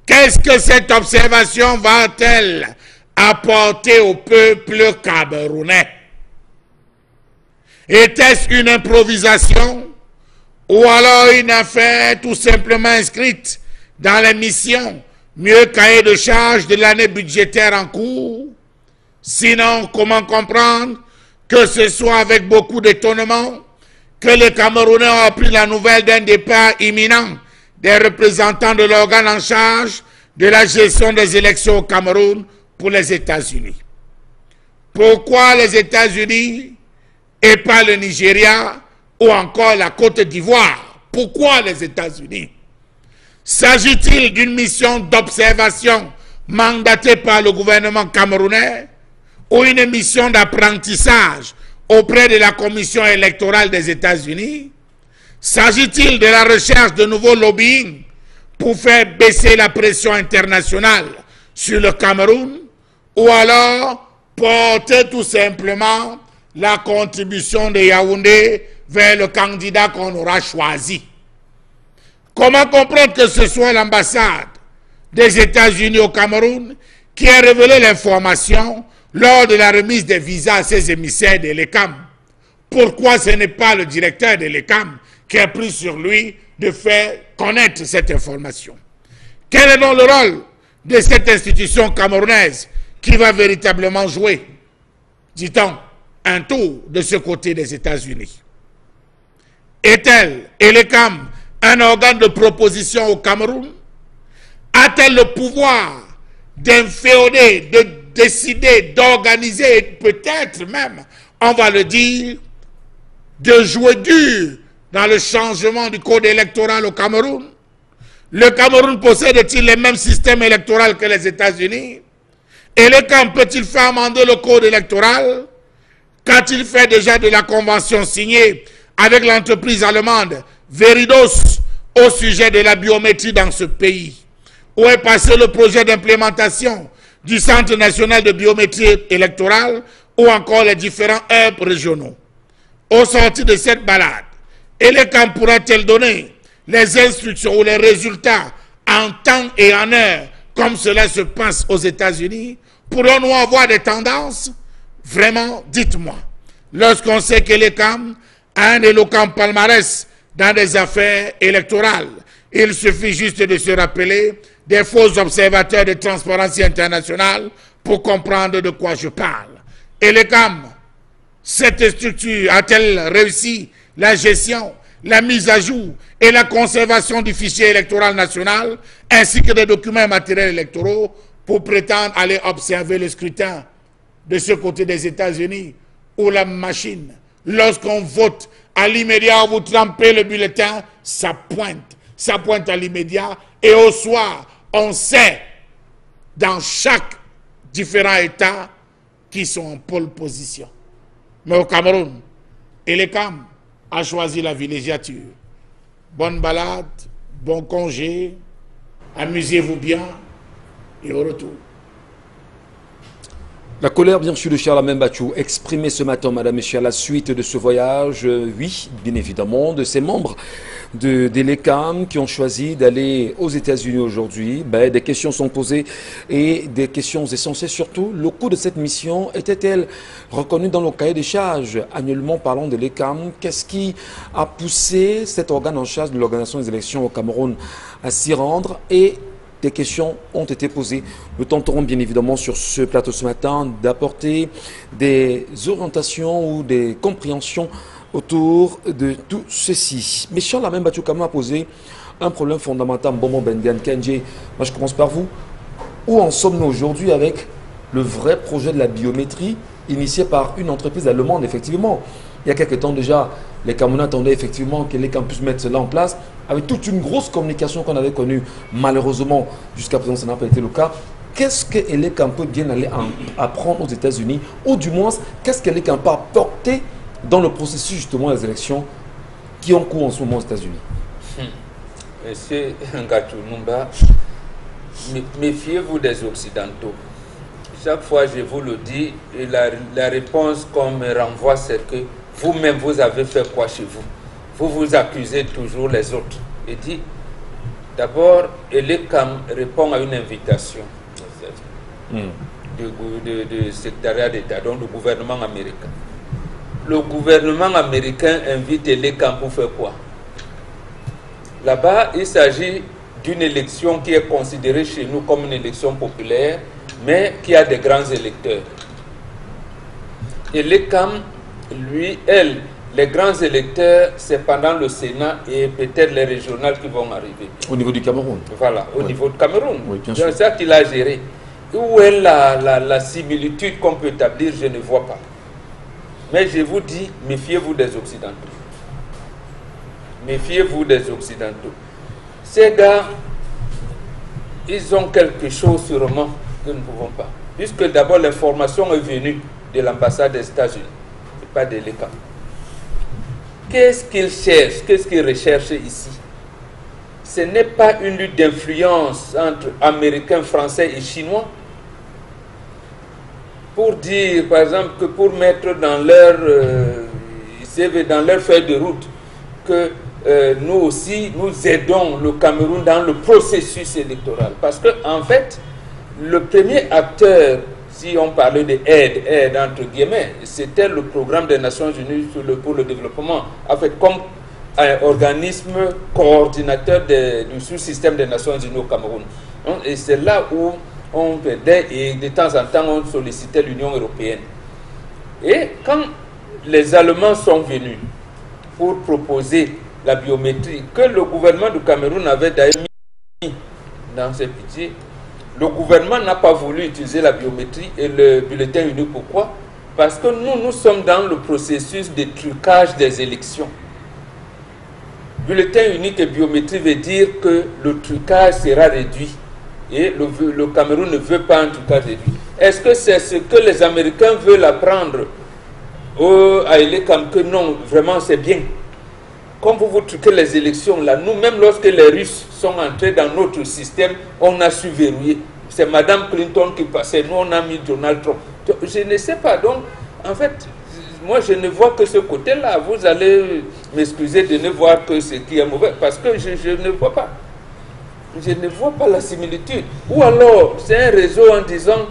Qu'est-ce que cette observation va-t-elle apporter au peuple camerounais? Était-ce une improvisation ou alors une affaire tout simplement inscrite dans les missions, mieux cahier de charge de l'année budgétaire en cours? Sinon, comment comprendre que ce soit avec beaucoup d'étonnement que les Camerounais ont appris la nouvelle d'un départ imminent des représentants de l'organe en charge de la gestion des élections au Cameroun pour les États-Unis? Pourquoi les États-Unis et pas le Nigeria ou encore la Côte d'Ivoire. Pourquoi les États-Unis? S'agit-il d'une mission d'observation mandatée par le gouvernement camerounais ou une mission d'apprentissage auprès de la Commission électorale des États-Unis? S'agit-il de la recherche de nouveaux lobbying pour faire baisser la pression internationale sur le Cameroun, ou alors porter tout simplement la contribution de Yaoundé vers le candidat qu'on aura choisi? Comment comprendre que ce soit l'ambassade des États-Unis au Cameroun qui a révélé l'information lors de la remise des visas à ses émissaires de l'ECAM? Pourquoi ce n'est pas le directeur de l'ECAM qui a pris sur lui de faire connaître cette information? Quel est donc le rôle de cette institution camerounaise qui va véritablement jouer, dit-on, un tour de ce côté des États-Unis? Est-elle, et l'ECAM, un organe de proposition au Cameroun? A-t-elle le pouvoir d'inféoder, de décider, d'organiser, et peut-être même, on va le dire, de jouer dur dans le changement du code électoral au Cameroun? Le Cameroun possède-t-il les mêmes systèmes électoraux que les États-Unis? Et l'ECAM peut-il faire amender le code électoral? Qu'a-t-il fait déjà de la convention signée avec l'entreprise allemande Veridos au sujet de la biométrie dans ce pays? Où est passé le projet d'implémentation du Centre national de biométrie électorale ou encore les différents hubs régionaux? Au sortir de cette balade, l'ECAM pourra-t-elle donner les instructions ou les résultats en temps et en heure comme cela se passe aux États-Unis? Pourrons-nous avoir des tendances? Vraiment, dites-moi. Lorsqu'on sait que l'ECAM a un éloquent palmarès dans des affaires électorales, il suffit juste de se rappeler des faux observateurs de Transparency International pour comprendre de quoi je parle. Et l'ECAM, cette structure a-t-elle réussi la gestion, la mise à jour et la conservation du fichier électoral national ainsi que des documents matériels électoraux pour prétendre aller observer le scrutin de ce côté des États-Unis où la machine, lorsqu'on vote à l'immédiat, vous trempez le bulletin, ça pointe à l'immédiat et au soir, on sait dans chaque différent État qui sont en pole position. Mais au Cameroun, l'ECAM a choisi la villégiature. Bonne balade, bon congé, amusez-vous bien et au retour. La colère, bien sûr, de Charles Membachou, exprimée ce matin, madame et messieurs, à la suite de ce voyage, oui, bien évidemment, de ces membres de l'ECAM qui ont choisi d'aller aux États-Unis aujourd'hui. Des questions sont posées et des questions essentielles. Surtout, le coût de cette mission était-elle reconnue dans le cahier des charges? Annuellement parlant de l'ECAM, qu'est-ce qui a poussé cet organe en charge de l'organisation des élections au Cameroun à s'y rendre? Et des questions ont été posées. Nous tenterons bien évidemment sur ce plateau ce matin d'apporter des orientations ou des compréhensions autour de tout ceci. Mais Charles Membachou a posé un problème fondamental. Bomo Bendian Kenji, moi je commence par vous. Où en sommes-nous aujourd'hui avec le vrai projet de la biométrie initié par une entreprise allemande, effectivement? Il y a quelques temps déjà, les Camerounais attendaient effectivement que l'ECAM puisse mettre cela en place avec toute une grosse communication qu'on avait connue. Malheureusement, jusqu'à présent, ça n'a pas été le cas. Qu'est-ce que l'ECAM peut bien aller apprendre aux États-Unis? Ou du moins, qu'est-ce que l'ECAM peut apporter dans le processus justement des élections qui ont cours en ce moment aux États-Unis? Monsieur Ngatou Numba, méfiez-vous des Occidentaux. Chaque fois, je vous le dis, et la réponse qu'on me renvoie, c'est que vous-même, vous avez fait quoi chez vous? Vous vous accusez toujours les autres. Et dit, d'abord, l'ECAM répond à une invitation du secrétariat d'État, donc du gouvernement américain. Le gouvernement américain invite l'ECAM pour faire quoi? Là-bas, il s'agit d'une élection qui est considérée chez nous comme une élection populaire, mais qui a des grands électeurs. Et l'ECAM, lui, les grands électeurs, c'est pendant le Sénat et peut-être les régionales qui vont arriver. Au niveau du Cameroun? Voilà, au niveau du Cameroun. Oui, bien sûr. C'est ça qu'il a géré. Où est la similitude qu'on peut établir, je ne vois pas. Mais je vous dis, méfiez-vous des Occidentaux. méfiez-vous des Occidentaux. Ces gars, ils ont quelque chose sûrement que nous ne pouvons pas. Puisque d'abord l'information est venue de l'ambassade des États-Unis, et pas de l'ECA. Qu'est-ce qu'ils cherchent, qu'est-ce qu'ils recherchent ici? Ce n'est pas une lutte d'influence entre Américains, Français et Chinois. Pour dire, par exemple, que pour mettre dans leur CV, dans leur feuille de route, que nous aussi, nous aidons le Cameroun dans le processus électoral. Parce que, en fait, le premier acteur, si on parlait d'aide entre guillemets, c'était le programme des Nations Unies pour le développement, en fait, comme un organisme coordinateur du sous-système des Nations Unies au Cameroun. Et c'est là où on aidait et de temps en temps on sollicitait l'Union européenne. Et quand les Allemands sont venus pour proposer la biométrie, que le gouvernement du Cameroun avait d'ailleurs mis dans ses budgets, le gouvernement n'a pas voulu utiliser la biométrie et le bulletin unique. Pourquoi? Parce que nous sommes dans le processus de trucage des élections. Bulletin unique et biométrie veut dire que le trucage sera réduit. Et le Cameroun ne veut pas un trucage réduit. Est-ce que c'est ce que les Américains veulent apprendre à l'ECAM? Que non, vraiment c'est bien. Comme vous truquez les élections, là, nous, même lorsque les Russes sont entrés dans notre système, on a su verrouiller. C'est Mme Clinton qui passait, nous on a mis Donald Trump. Je ne sais pas, donc, en fait, moi je ne vois que ce côté-là. Vous allez m'excuser de ne voir que ce qui est mauvais, parce que je ne vois pas. Je ne vois pas la similitude. Ou alors, c'est un réseau en disant,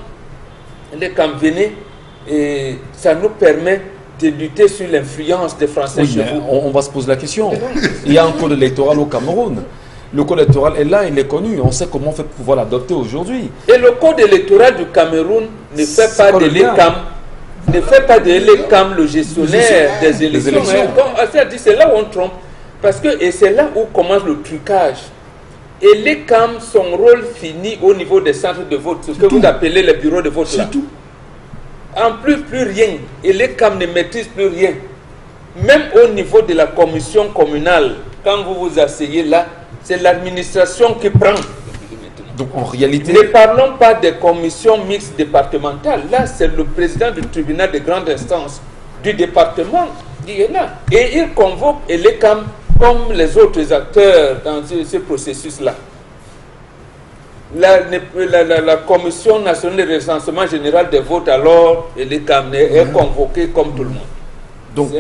les venez et ça nous permet de lutter sur l'influence des Français chez vous. On va se poser la question. Il y a un code électoral au Cameroun. Le code électoral est là, il est connu. On sait comment on fait pour pouvoir l'adopter aujourd'hui. Et le code électoral du Cameroun ne fait pas de l'ECAM. Ne fait pas de l'ECAM le gestionnaire des élections. C'est là où on trompe. Parce que, et c'est là où commence le trucage. Et l'ECAM, son rôle finit au niveau des centres de vote, ce que vous appelez les bureaux de vote là. Tout. En plus rien. Et l'ECAM ne maîtrise plus rien. Même au niveau de la commission communale, quand vous vous asseyez là, c'est l'administration qui prend. Donc en réalité... Ne parlons pas des commissions mixtes départementales. Là, c'est le président du tribunal de grande instance du département qui est là. Et il convoque l'ECAM comme les autres acteurs dans ce processus-là. La Commission nationale de recensement général des votes, alors, l'ECAM est convoquée comme tout le monde. Donc,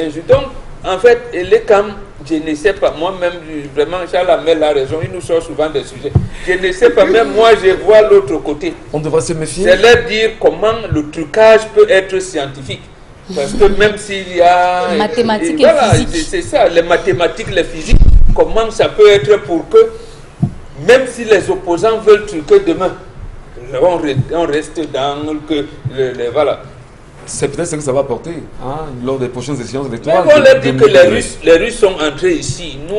en fait, l'ECAM, je ne sais pas, moi-même, vraiment, Charles Amel a raison, il nous sort souvent des sujets. Je ne sais pas, même moi, je vois l'autre côté. On devrait se méfier. C'est leur dire comment le trucage peut être scientifique. Parce que même s'il y a... Mathématiques et voilà, physique. c'est ça, les mathématiques, les physiques, comment ça peut être pour que, même si les opposants veulent truquer demain, on reste dans que... voilà. C'est peut-être ce que ça va apporter lors des prochaines échéances électorales. Mais on leur dit que les Russes sont entrés ici. Nous,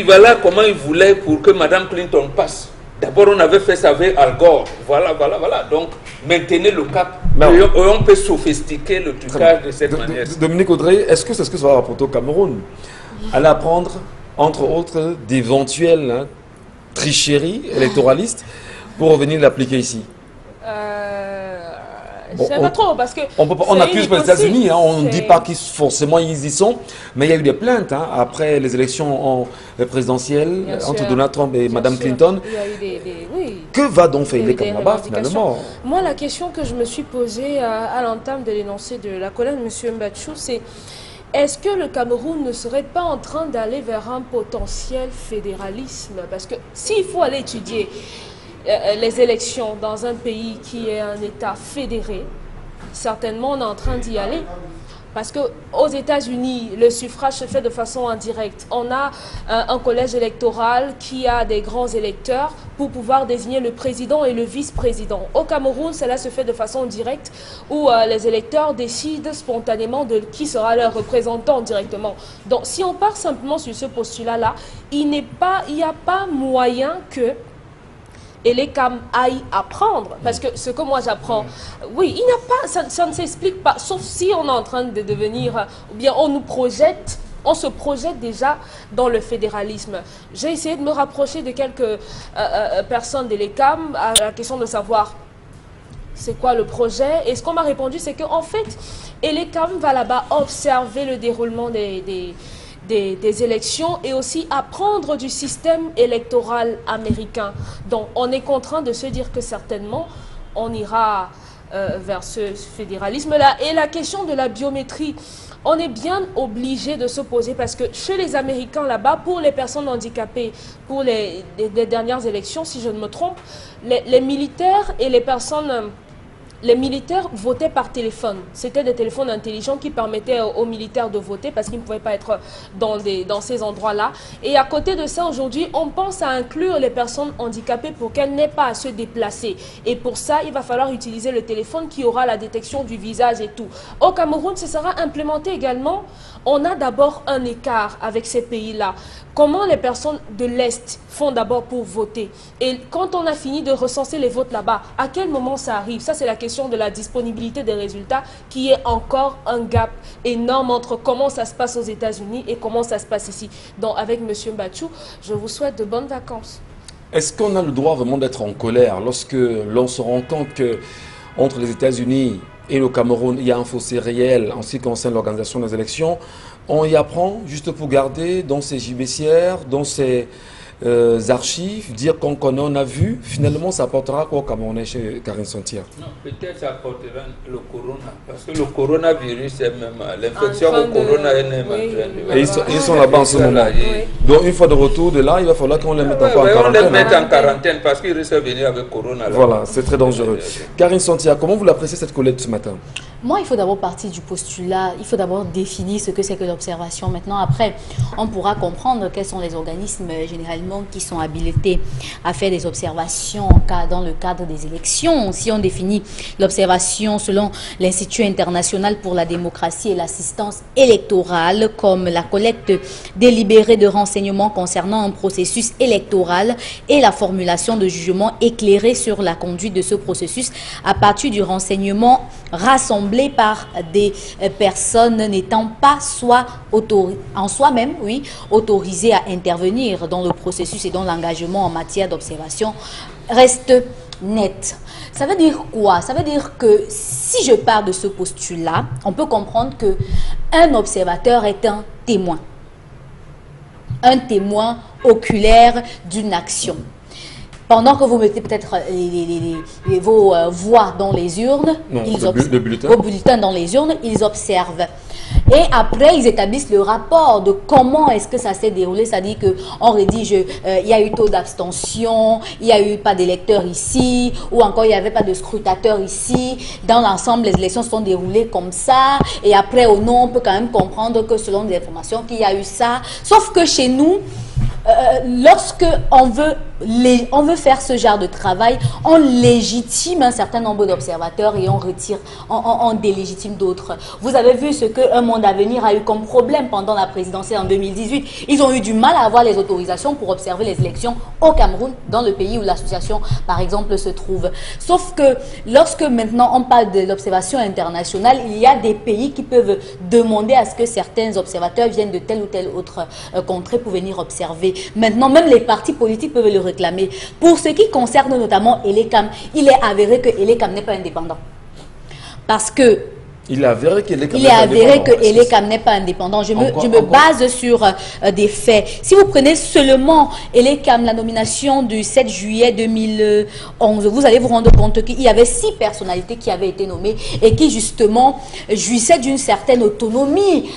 voilà comment ils voulaient pour que Mme Clinton passe. D'abord, on avait fait ça avec Al Gore. Voilà. Donc, maintenez le cap. Et on peut sophistiquer le trucage de cette manière. Dominique Audrey, est-ce que c'est ce que ça va rapporter au Cameroun? Aller apprendre, entre autres, d'éventuelles tricheries électoralistes pour revenir l'appliquer ici? Je ne sais pas trop, parce que... On accuse les États-Unis, on ne dit pas qu'ils forcément ils y sont, mais il y a eu des plaintes après les élections présidentielles entre Donald Trump et Mme Clinton. Il y a eu oui. Que va donc faire l'ECAM là-bas finalement? Moi, la question que je me suis posée à l'entame de l'énoncé de la collègue de M. Mbachou, c'est est-ce que le Cameroun ne serait pas en train d'aller vers un potentiel fédéralisme? Parce que s'il faut aller étudier les élections dans un pays qui est un État fédéré, certainement on est en train d'y aller. Parce qu'aux États-Unis, le suffrage se fait de façon indirecte. On a un collège électoral qui a des grands électeurs pour pouvoir désigner le président et le vice-président. Au Cameroun, cela se fait de façon directe où les électeurs décident spontanément de qui sera leur représentant directement. Donc si on part simplement sur ce postulat-là, il n'y a pas moyen que et l'ECAM aille apprendre, parce que ce que moi j'apprends, oui, il n'y a pas, ça ne s'explique pas, sauf si on est en train de devenir, ou bien on nous projette on se projette déjà dans le fédéralisme. J'ai essayé de me rapprocher de quelques personnes de l'ECAM à la question de savoir c'est quoi le projet. Et ce qu'on m'a répondu, c'est qu'en fait, l'ECAM va là-bas observer le déroulement des élections et aussi apprendre du système électoral américain. Donc, on est contraint de se dire que certainement, on ira vers ce fédéralisme-là. Et la question de la biométrie, on est bien obligé de se poser parce que chez les Américains là-bas, pour les personnes handicapées, pour les dernières élections, si je ne me trompe, les militaires et les personnes... Les militaires votaient par téléphone. C'était des téléphones intelligents qui permettaient aux militaires de voter parce qu'ils ne pouvaient pas être dans ces endroits-là. Et à côté de ça, aujourd'hui, on pense à inclure les personnes handicapées pour qu'elles n'aient pas à se déplacer. Et pour ça, il va falloir utiliser le téléphone qui aura la détection du visage et tout. Au Cameroun, ce sera implémenté également. On a d'abord un écart avec ces pays-là. Comment les personnes de l'Est font d'abord pour voter? Et quand on a fini de recenser les votes là-bas, à quel moment ça arrive? Ça, c'est la question de la disponibilité des résultats qui est encore un gap énorme entre comment ça se passe aux États-Unis et comment ça se passe ici. Donc, avec M. Mbachou, je vous souhaite de bonnes vacances. Est-ce qu'on a le droit vraiment d'être en colère lorsque l'on se rend compte que entre les États-Unis et le Cameroun, il y a un fossé réel en ce qui concerne l'organisation des élections? On y apprend juste pour garder dans ses gibecières, dans ses archives, dire qu'on connaît, on a vu. Finalement, ça apportera quoi au Camerounais chez Karine Santia? Non, peut-être ça apportera le corona. Parce que le coronavirus est même, l'infection au corona est même en train de... Et ils sont là-bas en ce moment. Oui. Donc, une fois de retour de là, il va falloir qu'on les mette encore en On quarantaine. les met en quarantaine parce qu'ils risquent de venir avec corona. Là. Voilà, c'est très dangereux. Karine Santia, comment vous l'appréciez cette collecte ce matin? Moi, il faut d'abord partir du postulat, il faut d'abord définir ce que c'est que l'observation. Maintenant, après, on pourra comprendre quels sont les organismes généralement qui sont habilités à faire des observations dans le cadre des élections. Si on définit l'observation selon l'Institut international pour la démocratie et l'assistance électorale comme la collecte délibérée de renseignements concernant un processus électoral et la formulation de jugements éclairés sur la conduite de ce processus à partir du renseignement rassemblé par des personnes n'étant pas en soi-même autorisées à intervenir dans le processus et dont l'engagement en matière d'observation reste net. Ça veut dire quoi? Ça veut dire que si je pars de ce postulat, on peut comprendre que un observateur est un témoin oculaire d'une action. Pendant que vous mettez peut-être vos voix dans les urnes, vos bulletins dans les urnes, ils observent. Et après, ils établissent le rapport de comment est-ce que ça s'est déroulé. C'est-à-dire qu'on rédige, il y a eu taux d'abstention, il n'y a eu pas d'électeurs ici, ou encore il n'y avait pas de scrutateurs ici. Dans l'ensemble, les élections se sont déroulées comme ça. Et après, au nom, on peut quand même comprendre que selon les informations, qu'il y a eu ça. Sauf que chez nous, lorsque on veut faire ce genre de travail, on légitime un certain nombre d'observateurs et on délégitime d'autres. Vous avez vu ce que Un Monde à Venir a eu comme problème pendant la présidentielle en 2018. Ils ont eu du mal à avoir les autorisations pour observer les élections au Cameroun, dans le pays où l'association, par exemple, se trouve. Sauf que lorsque maintenant on parle de l'observation internationale, il y a des pays qui peuvent demander à ce que certains observateurs viennent de telle ou telle autre contrée pour venir observer. Maintenant, même les partis politiques peuvent le réclamer. Pour ce qui concerne notamment l'ECAM, il est avéré que l'ECAM n'est pas indépendant. Parce que il est avéré que l'ECAM n'est pas indépendant. Je me base sur des faits. Si vous prenez seulement l'ECAM, la nomination du 7 juillet 2011, vous allez vous rendre compte qu'il y avait 6 personnalités qui avaient été nommées et qui justement jouissaient d'une certaine autonomie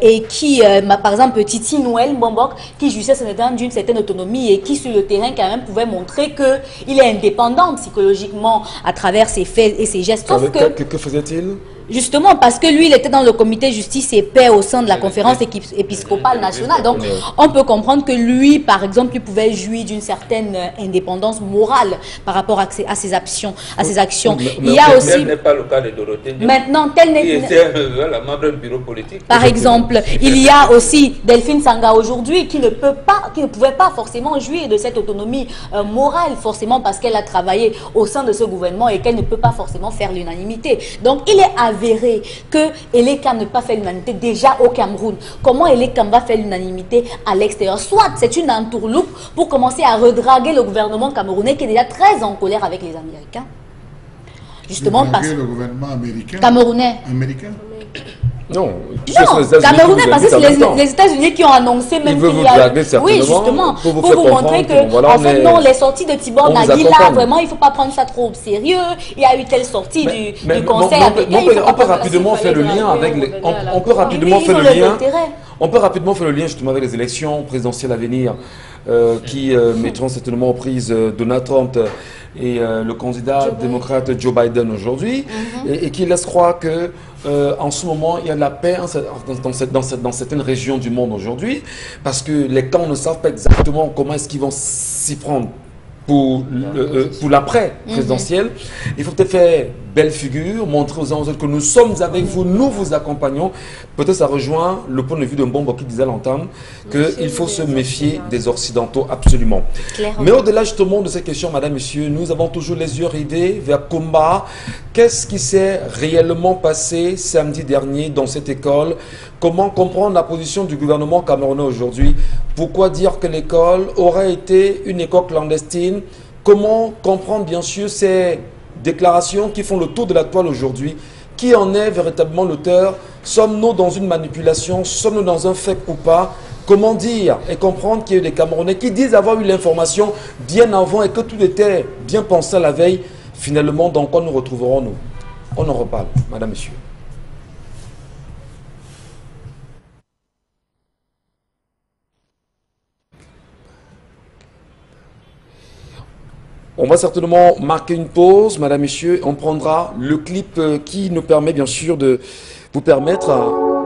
et qui, par exemple, Titi Noël Bombok, qui jouissait d'une certaine autonomie et qui sur le terrain quand même pouvait montrer qu'il est indépendant psychologiquement à travers ses faits et ses gestes. Que faisait-il? Justement, parce que lui, il était dans le comité justice et paix au sein de la conférence épiscopale nationale. Donc, on peut comprendre que lui, par exemple, il pouvait jouir d'une certaine indépendance morale par rapport à ses actions. Il y a aussi... Tel n'est pas le cas de Dorothée. Maintenant, tel n'est... Qui était la membre du bureau politique. Par exemple, il y a aussi Delphine Sanga aujourd'hui qui ne pouvait pas forcément jouir de cette autonomie morale, forcément parce qu'elle a travaillé au sein de ce gouvernement et qu'elle ne peut pas forcément faire l'unanimité. Donc, il est avéré avéré que Elekam ne peut pas faire l'unanimité déjà au Cameroun, comment Elekam va faire l'unanimité à l'extérieur? Soit c'est une entourloupe pour commencer à redraguer le gouvernement camerounais qui est déjà très en colère avec les Américains. Justement parce que le gouvernement américain. Camerounais. Américain. Non, Camerounais, parce que c'est les États-Unis qui ont annoncé même qu'il y a... Oui, justement, pour vous montrer que, voilà, en fait, non, les sorties de Tibor Nagui, là, vraiment, il ne faut pas prendre ça trop au sérieux. Il y a eu telle sortie du Conseil américain. On peut rapidement faire le lien avec les... On peut rapidement faire le lien... On peut rapidement faire le lien justement avec les élections présidentielles à venir qui mettront certainement aux prises Donald Trump et le candidat démocrate Joe Biden aujourd'hui et qui laisse croire que en ce moment il y a de la paix dans certaines régions du monde aujourd'hui parce que les camps ne savent pas exactement comment est-ce qu'ils vont s'y prendre pour l'après présidentiel. Il faut peut-être faire belle figure, montrer aux uns aux autres que nous sommes avec vous, nous vous accompagnons. Peut-être ça rejoint le point de vue de Mbombo qui disait à l'entame qu'il faut se méfier des Occidentaux absolument. Clairement. Mais au-delà justement de ces questions, madame, monsieur, nous avons toujours les yeux rivés vers Kumba. Qu'est-ce qui s'est réellement passé samedi dernier dans cette école? Comment comprendre la position du gouvernement camerounais aujourd'hui? Pourquoi dire que l'école aurait été une école clandestine? Comment comprendre bien sûr ces déclarations qui font le tour de la toile aujourd'hui? Qui en est véritablement l'auteur? Sommes-nous dans une manipulation? Sommes-nous dans un fait ou pas? Comment dire et comprendre qu'il y a eu des Camerounais qui disent avoir eu l'information bien avant et que tout était bien pensé à la veille? Finalement, dans quoi nous retrouverons-nous? On en reparle, madame, monsieur. On va certainement marquer une pause, madame, monsieur. On prendra le clip qui nous permet bien sûr de vous permettre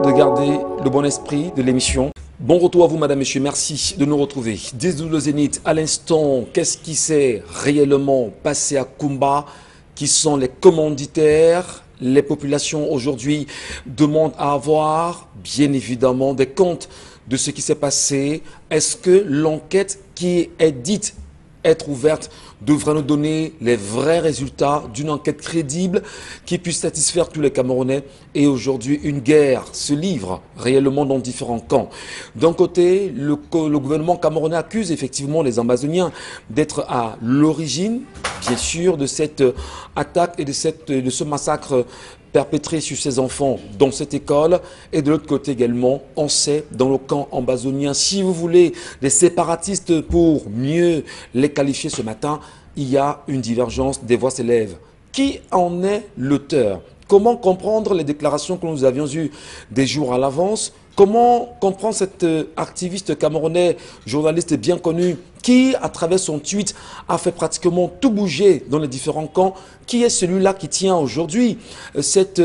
de garder le bon esprit de l'émission. Bon retour à vous, madame, monsieur. Merci de nous retrouver. 10-12 le Zénith, à l'instant, qu'est-ce qui s'est réellement passé à Kumba? Qui sont les commanditaires? Les populations aujourd'hui demandent à avoir, bien évidemment, des comptes de ce qui s'est passé. Est-ce que l'enquête qui est dite être ouverte devrait nous donner les vrais résultats d'une enquête crédible qui puisse satisfaire tous les Camerounais? Et aujourd'hui, une guerre se livre réellement dans différents camps. D'un côté, le gouvernement camerounais accuse effectivement les Amazoniens d'être à l'origine, bien sûr, de cette attaque et de ce massacre perpétré sur ces enfants dans cette école. Et de l'autre côté également, on sait dans le camp amazonien, si vous voulez, les séparatistes pour mieux les qualifier ce matin, il y a une divergence des voix s'élèvent. Qui en est l'auteur? Comment comprendre les déclarations que nous avions eues des jours à l'avance? Comment comprendre cet activiste camerounais, journaliste bien connu, qui, à travers son tweet, a fait pratiquement tout bouger dans les différents camps? Qui est celui-là qui tient aujourd'hui cette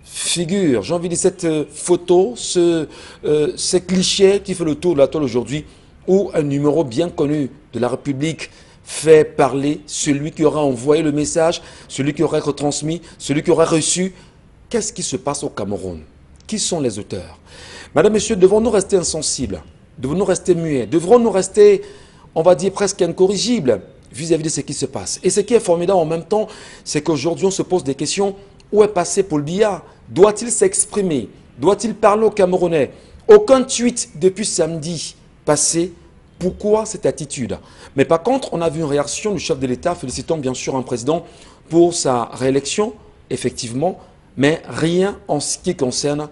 figure, j'ai envie de dire cette photo, ces clichés qui fait le tour de la toile aujourd'hui, où un numéro bien connu de la République fait parler celui qui aura envoyé le message, celui qui aurait retransmis, celui qui aurait reçu? Qu'est-ce qui se passe au Cameroun? Qui sont les auteurs? Madame, Monsieur, devons-nous rester insensibles? Devons-nous rester muets? Devrons-nous rester, on va dire, presque incorrigibles vis-à-vis de ce qui se passe? Et ce qui est formidable en même temps, c'est qu'aujourd'hui, on se pose des questions. Où est passé Paul Biya? Doit-il s'exprimer? Doit-il parler aux Camerounais? Aucun tweet depuis samedi passé. Pourquoi cette attitude? Mais par contre, on a vu une réaction du chef de l'État, félicitant bien sûr un président pour sa réélection, effectivement, mais rien en ce qui concerne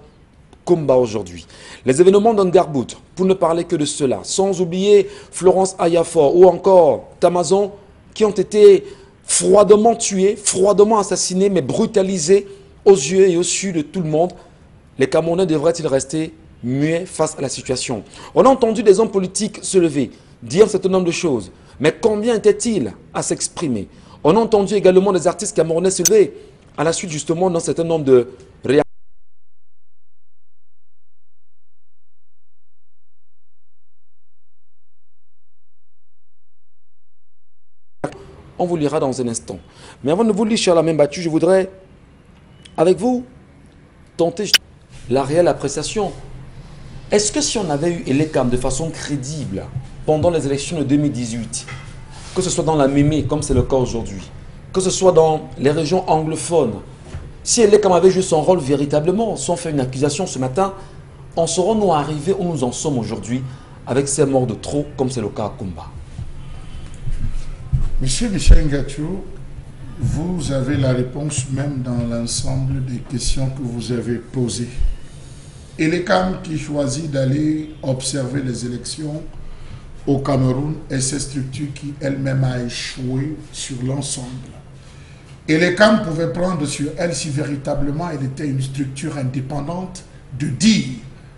Kumba aujourd'hui. Les événements d'Angarbout, pour ne parler que de cela, sans oublier Florence Ayafor ou encore Tamazon, qui ont été froidement tués, froidement assassinés, mais brutalisés aux yeux et au su de tout le monde. Les Camerounais devraient-ils rester muets face à la situation? On a entendu des hommes politiques se lever, dire un certain nombre de choses, mais combien étaient-ils à s'exprimer? On a entendu également des artistes camerounais se lever à la suite justement d'un certain nombre de réactions. On vous lira dans un instant. Mais avant de vous lire sur la même battue, je voudrais, avec vous, tenter la réelle appréciation. Est-ce que si on avait eu Elekam de façon crédible pendant les élections de 2018, que ce soit dans la Mémé, comme c'est le cas aujourd'hui, que ce soit dans les régions anglophones, Si Elekam avait joué son rôle véritablement, sans faire une accusation ce matin, en serons-nous arrivés où nous en sommes aujourd'hui avec ces morts de trop, comme c'est le cas à Kumba? Monsieur Michel Ngachou, vous avez la réponse même dans l'ensemble des questions que vous avez posées. Elekam qui choisit d'aller observer les élections au Cameroun et ces structures qui elle-même a échoué sur l'ensemble. Elekam pouvait prendre sur elle si véritablement elle était une structure indépendante de dire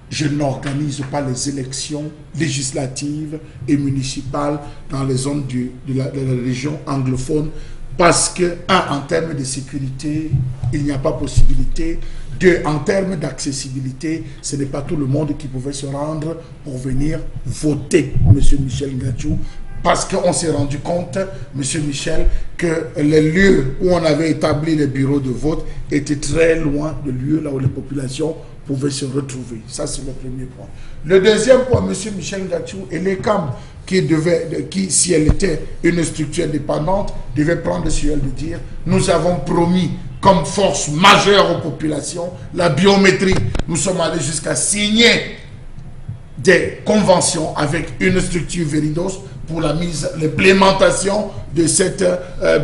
je n'organise pas les élections législatives et municipales dans les zones de la région anglophone parce que, un, en termes de sécurité, il n'y a pas possibilité. Deux, en termes d'accessibilité, ce n'est pas tout le monde qui pouvait se rendre pour venir voter, M. Michel Ngachou, parce qu'on s'est rendu compte, M. Michel, que les lieux où on avait établi les bureaux de vote étaient très loin de lieux là où les populations pouvaient se retrouver. Ça, c'est le premier point. Le deuxième point, M. Michel Ngachou, et l'ECAM, qui, si elle était une structure indépendante, devait prendre sur elle de dire, nous avons promis comme force majeure aux populations la biométrie. Nous sommes allés jusqu'à signer des conventions avec une structure Veridos pour l'implémentation de cette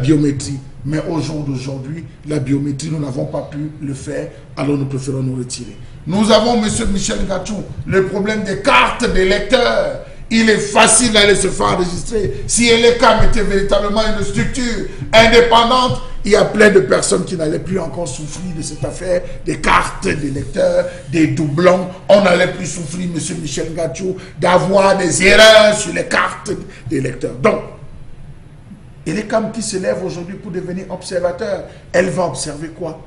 biométrie. Mais au jour d'aujourd'hui, la biométrie, nous n'avons pas pu le faire, alors nous préférons nous retirer. Nous avons, M. Michel Ngachou, le problème des cartes d'électeurs. Il est facile d'aller se faire enregistrer. Si Elekam était véritablement une structure indépendante, il y a plein de personnes qui n'allaient plus encore souffrir de cette affaire, des cartes d'électeurs, des doublons. On n'allait plus souffrir, M. Michel Ngachou, d'avoir des erreurs sur les cartes d'électeurs. Donc, Elekam qui se lève aujourd'hui pour devenir observateur, elle va observer quoi?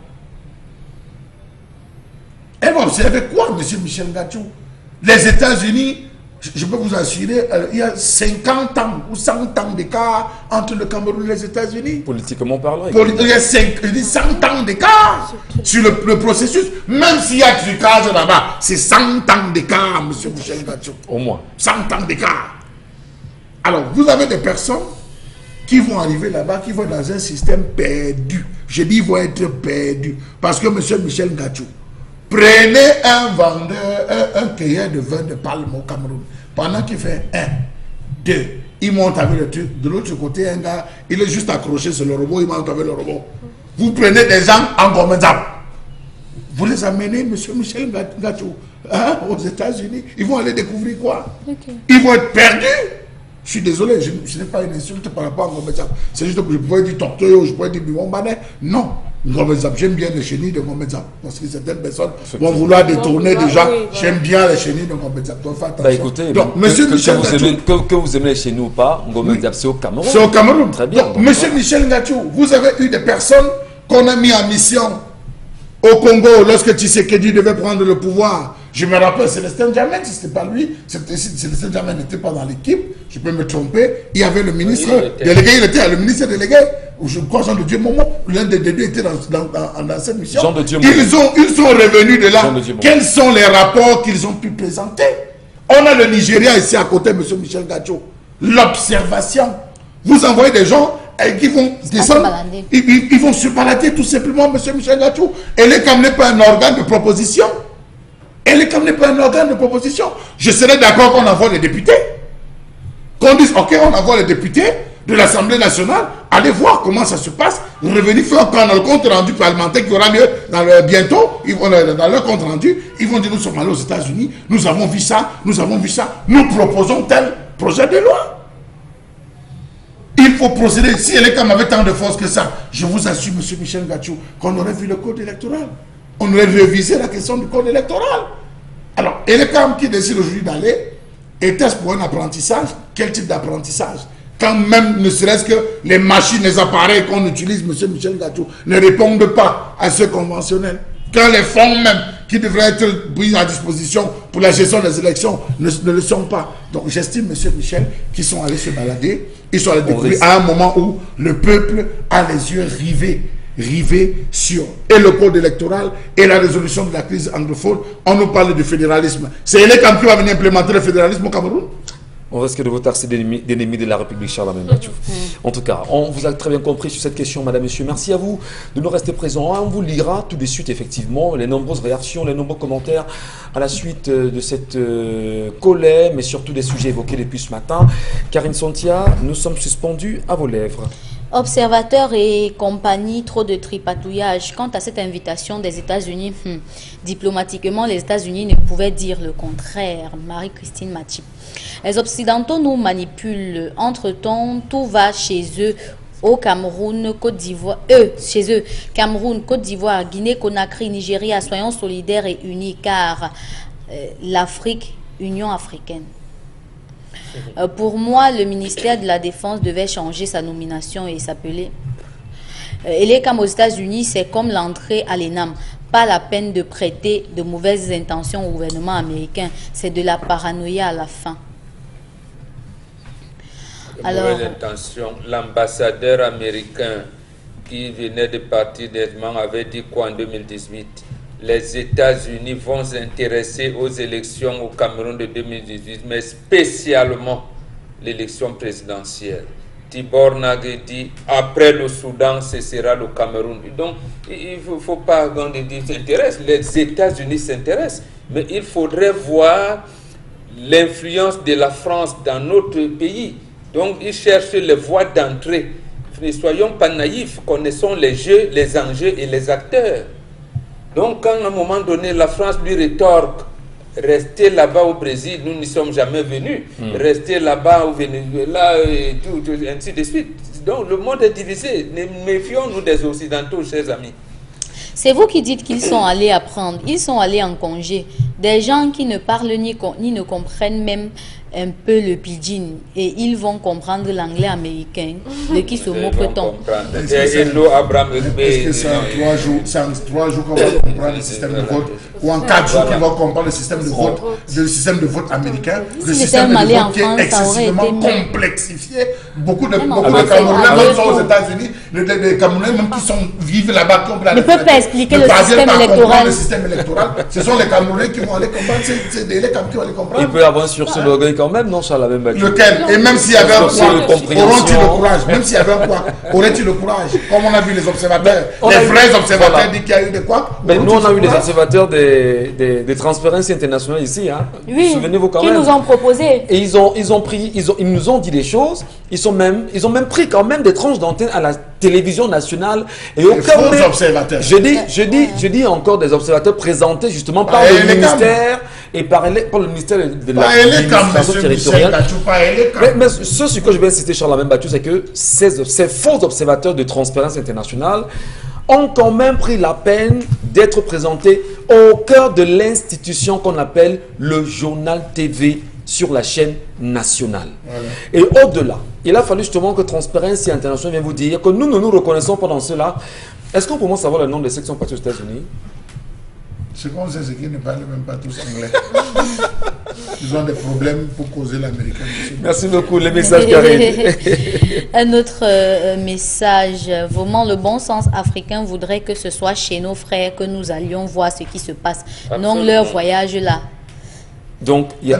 Elle va observer quoi, M. Michel Ngachou? Les États-Unis, je peux vous assurer, il y a 50 ans ou 100 ans d'écart entre le Cameroun et les États-Unis. Politiquement parlant. Il y a 100 ans d'écart sur le processus. Même s'il y a trucage là-bas, c'est 100 ans d'écart, M. Michel Ngachou. Au moins. 100 ans d'écart. Alors, vous avez des personnes qui vont arriver là-bas, qui vont dans un système perdu. Je dis, ils vont être perdus. Parce que M. Michel Ngachou, prenez un vendeur, un cueilleur de vin de palme au Cameroun. Pendant qu'il fait 1, 2, il monte avec le truc. De l'autre côté, un gars, il est juste accroché sur le robot, il monte avec le robot. Vous prenez des gens en Gomezap. Vous les amenez, M. Michel Ngachou, hein, aux États-Unis. Ils vont aller découvrir quoi? Ils vont être perdus. Je suis désolé, je n'ai pas une insulte par rapport à Gomezap. C'est juste que je pouvais dire Tortoyo, je pouvais dire Bibombané. Non. J'aime bien les chenilles de Gomezap. Parce que certaines personnes vont vouloir détourner déjà. J'aime bien les chenilles de Gomezap. Donc, faites attention. Bah écoutez, donc, monsieur Michel que vous aimez les chenilles ou pas, Gomezap, c'est au Cameroun. C'est au Cameroun. Très bien. Donc, monsieur Michel Ngachou, vous avez eu des personnes qu'on a mis en mission au Congo lorsque Tshisekedi devait prendre le pouvoir. Je me rappelle, Célestin Djamène, si ce n'était pas lui, Célestin Djamène n'était pas dans l'équipe, je peux me tromper, il y avait le ministre délégué, il était le ministre délégué, ou je crois Jean de Dieu Momo, l'un des deux était dans cette mission. Jean de Dieu Momo. Ils sont revenus de là. Quels sont les rapports qu'ils ont pu présenter? On a le Nigeria ici à côté, M. Michel Ngachou. L'observation. Vous envoyez des gens qui vont descendre, ils vont se balader tout simplement, M. Michel Ngachou. Et l'ECAM n'est pas un organe de proposition. Et l'ECAM n'est pas un organe de proposition. Je serais d'accord qu'on envoie les députés. Qu'on dise, ok, on envoie les députés de l'Assemblée nationale, allez voir comment ça se passe, revenir faire dans le compte rendu parlementaire qui aura lieu bientôt, ils vont, dans leur compte rendu, ils vont dire, nous sommes allés aux États-Unis, nous avons vu ça, nous proposons tel projet de loi. Il faut procéder. Si l'ECAM avait tant de force que ça, je vous assure, M. Michel Ngachou, qu'on aurait vu le code électoral. On aurait révisé la question du code électoral. Alors, l'ECAM qui décide aujourd'hui d'aller, était-ce pour un apprentissage? Quel type d'apprentissage? Quand même, ne serait-ce que les machines, les appareils qu'on utilise, M. Michel Ngachou, ne répondent pas à ce conventionnel. Quand les fonds même qui devraient être mis à disposition pour la gestion des élections ne le sont pas. Donc j'estime, M. Michel, qu'ils sont allés se balader, ils sont allés découvrir à un moment où le peuple a les yeux rivés sur et le code électoral et la résolution de la crise anglophone. On nous parle du fédéralisme. C'est l'ECAM qui va venir implémenter le fédéralisme au Cameroun? On risque de vous taxer d'ennemis de la République, Charlemagne Mathieu. En tout cas, on vous a très bien compris sur cette question, madame, monsieur. Merci à vous de nous rester présents. On vous lira tout de suite, effectivement, les nombreuses réactions, les nombreux commentaires à la suite de cette colère, mais surtout des sujets évoqués depuis ce matin. Karine Sontia, nous sommes suspendus à vos lèvres. Observateurs et compagnie, trop de tripatouillage. Quant à cette invitation des États-Unis, diplomatiquement, les États-Unis ne pouvaient dire le contraire. Marie-Christine Matip. Les Occidentaux nous manipulent. Entre-temps, tout va chez eux. Au Cameroun, Côte d'Ivoire, chez eux, Cameroun, Côte d'Ivoire, Guinée, Conakry, Nigeria, soyons solidaires et unis, car l'Afrique, Union africaine. Pour moi, le ministère de la Défense devait changer sa nomination et s'appeler. Comme aux États-Unis, c'est comme l'entrée à l'ENAM. Pas la peine de prêter de mauvaises intentions au gouvernement américain. C'est de la paranoïa à la fin. Alors, l'ambassadeur américain qui venait de partir d'Edmond avait dit quoi en 2018? Les États-Unis vont s'intéresser aux élections au Cameroun de 2018, mais spécialement l'élection présidentielle. Tibor Nagé dit, après le Soudan, ce sera le Cameroun. Donc, il ne faut pas dire s'intéresse. Les États-Unis s'intéressent, mais il faudrait voir l'influence de la France dans notre pays. Donc, ils cherchent les voies d'entrée. Ne soyons pas naïfs, connaissons les jeux, les enjeux et les acteurs. Donc, quand à un moment donné, la France lui rétorque, restez là-bas au Brésil, nous n'y sommes jamais venus, restez là-bas au Venezuela, et tout, ainsi de suite. Donc, le monde est divisé. Méfions-nous des Occidentaux, chers amis. C'est vous qui dites qu'ils sont allés apprendre. Ils sont allés en congé. Des gens qui ne parlent ni ne comprennent même un peu le pidgin. Et ils vont comprendre l'anglais américain. De qui se moque-t-on? Est-ce que c'est en 3 jours qu'on va comprendre le système de vote? Ou en 4 jours qu'on va comprendre le système de vote américain? Le système de vote qui est excessivement complexifié. Beaucoup de Camerounais, même sont aux États-Unis, les Camerounais même qui vivent là-bas, ne peuvent pas expliquer le système électoral. Le système électoral, ce sont les Camerounais qui vont aller comprendre, c'est les Camerounais qui vont aller comprendre. Il peut y avoir sur ce l'orgueil quand même, non, ça la même. Lequel? Et même s'il y avait un point, auront-ils le courage? Même s'il y avait un point, aurait-il le courage? Comme on a vu les observateurs, les vrais observateurs disent qu'il y a eu des quoi? Mais nous, on a eu des observateurs des Transparency International ici, hein. Oui, souvenez-vous quand même. Qui nous ont proposé. Et ils nous ont dit des choses. Ils ont même pris quand même des tranches d'antenne à la télévision nationale. Et au cas où je dis encore des observateurs présentés justement par le ministère et par le ministère de l'administration territoriale. Mais ce que je vais citer, Charlemagne Mathieu, c'est que ces faux observateurs de Transparency International ont quand même pris la peine d'être présentés au cœur de l'institution qu'on appelle le journal TV sur la chaîne nationale. Voilà. Et au-delà, il a fallu justement que Transparency International vienne vous dire que nous ne nous reconnaissons pas dans cela. Est-ce qu'on peut savoir le nom des sections parties aux États-Unis? Ce qu'on sait, c'est qu'ils ne parlent même pas tous anglais. Ils ont des problèmes pour causer l'américain. Merci beaucoup. Les messages Karine. Un autre message. Vraiment, le bon sens africain voudrait que ce soit chez nos frères que nous allions voir ce qui se passe. Absolument. Non leur voyage là. Donc, il y a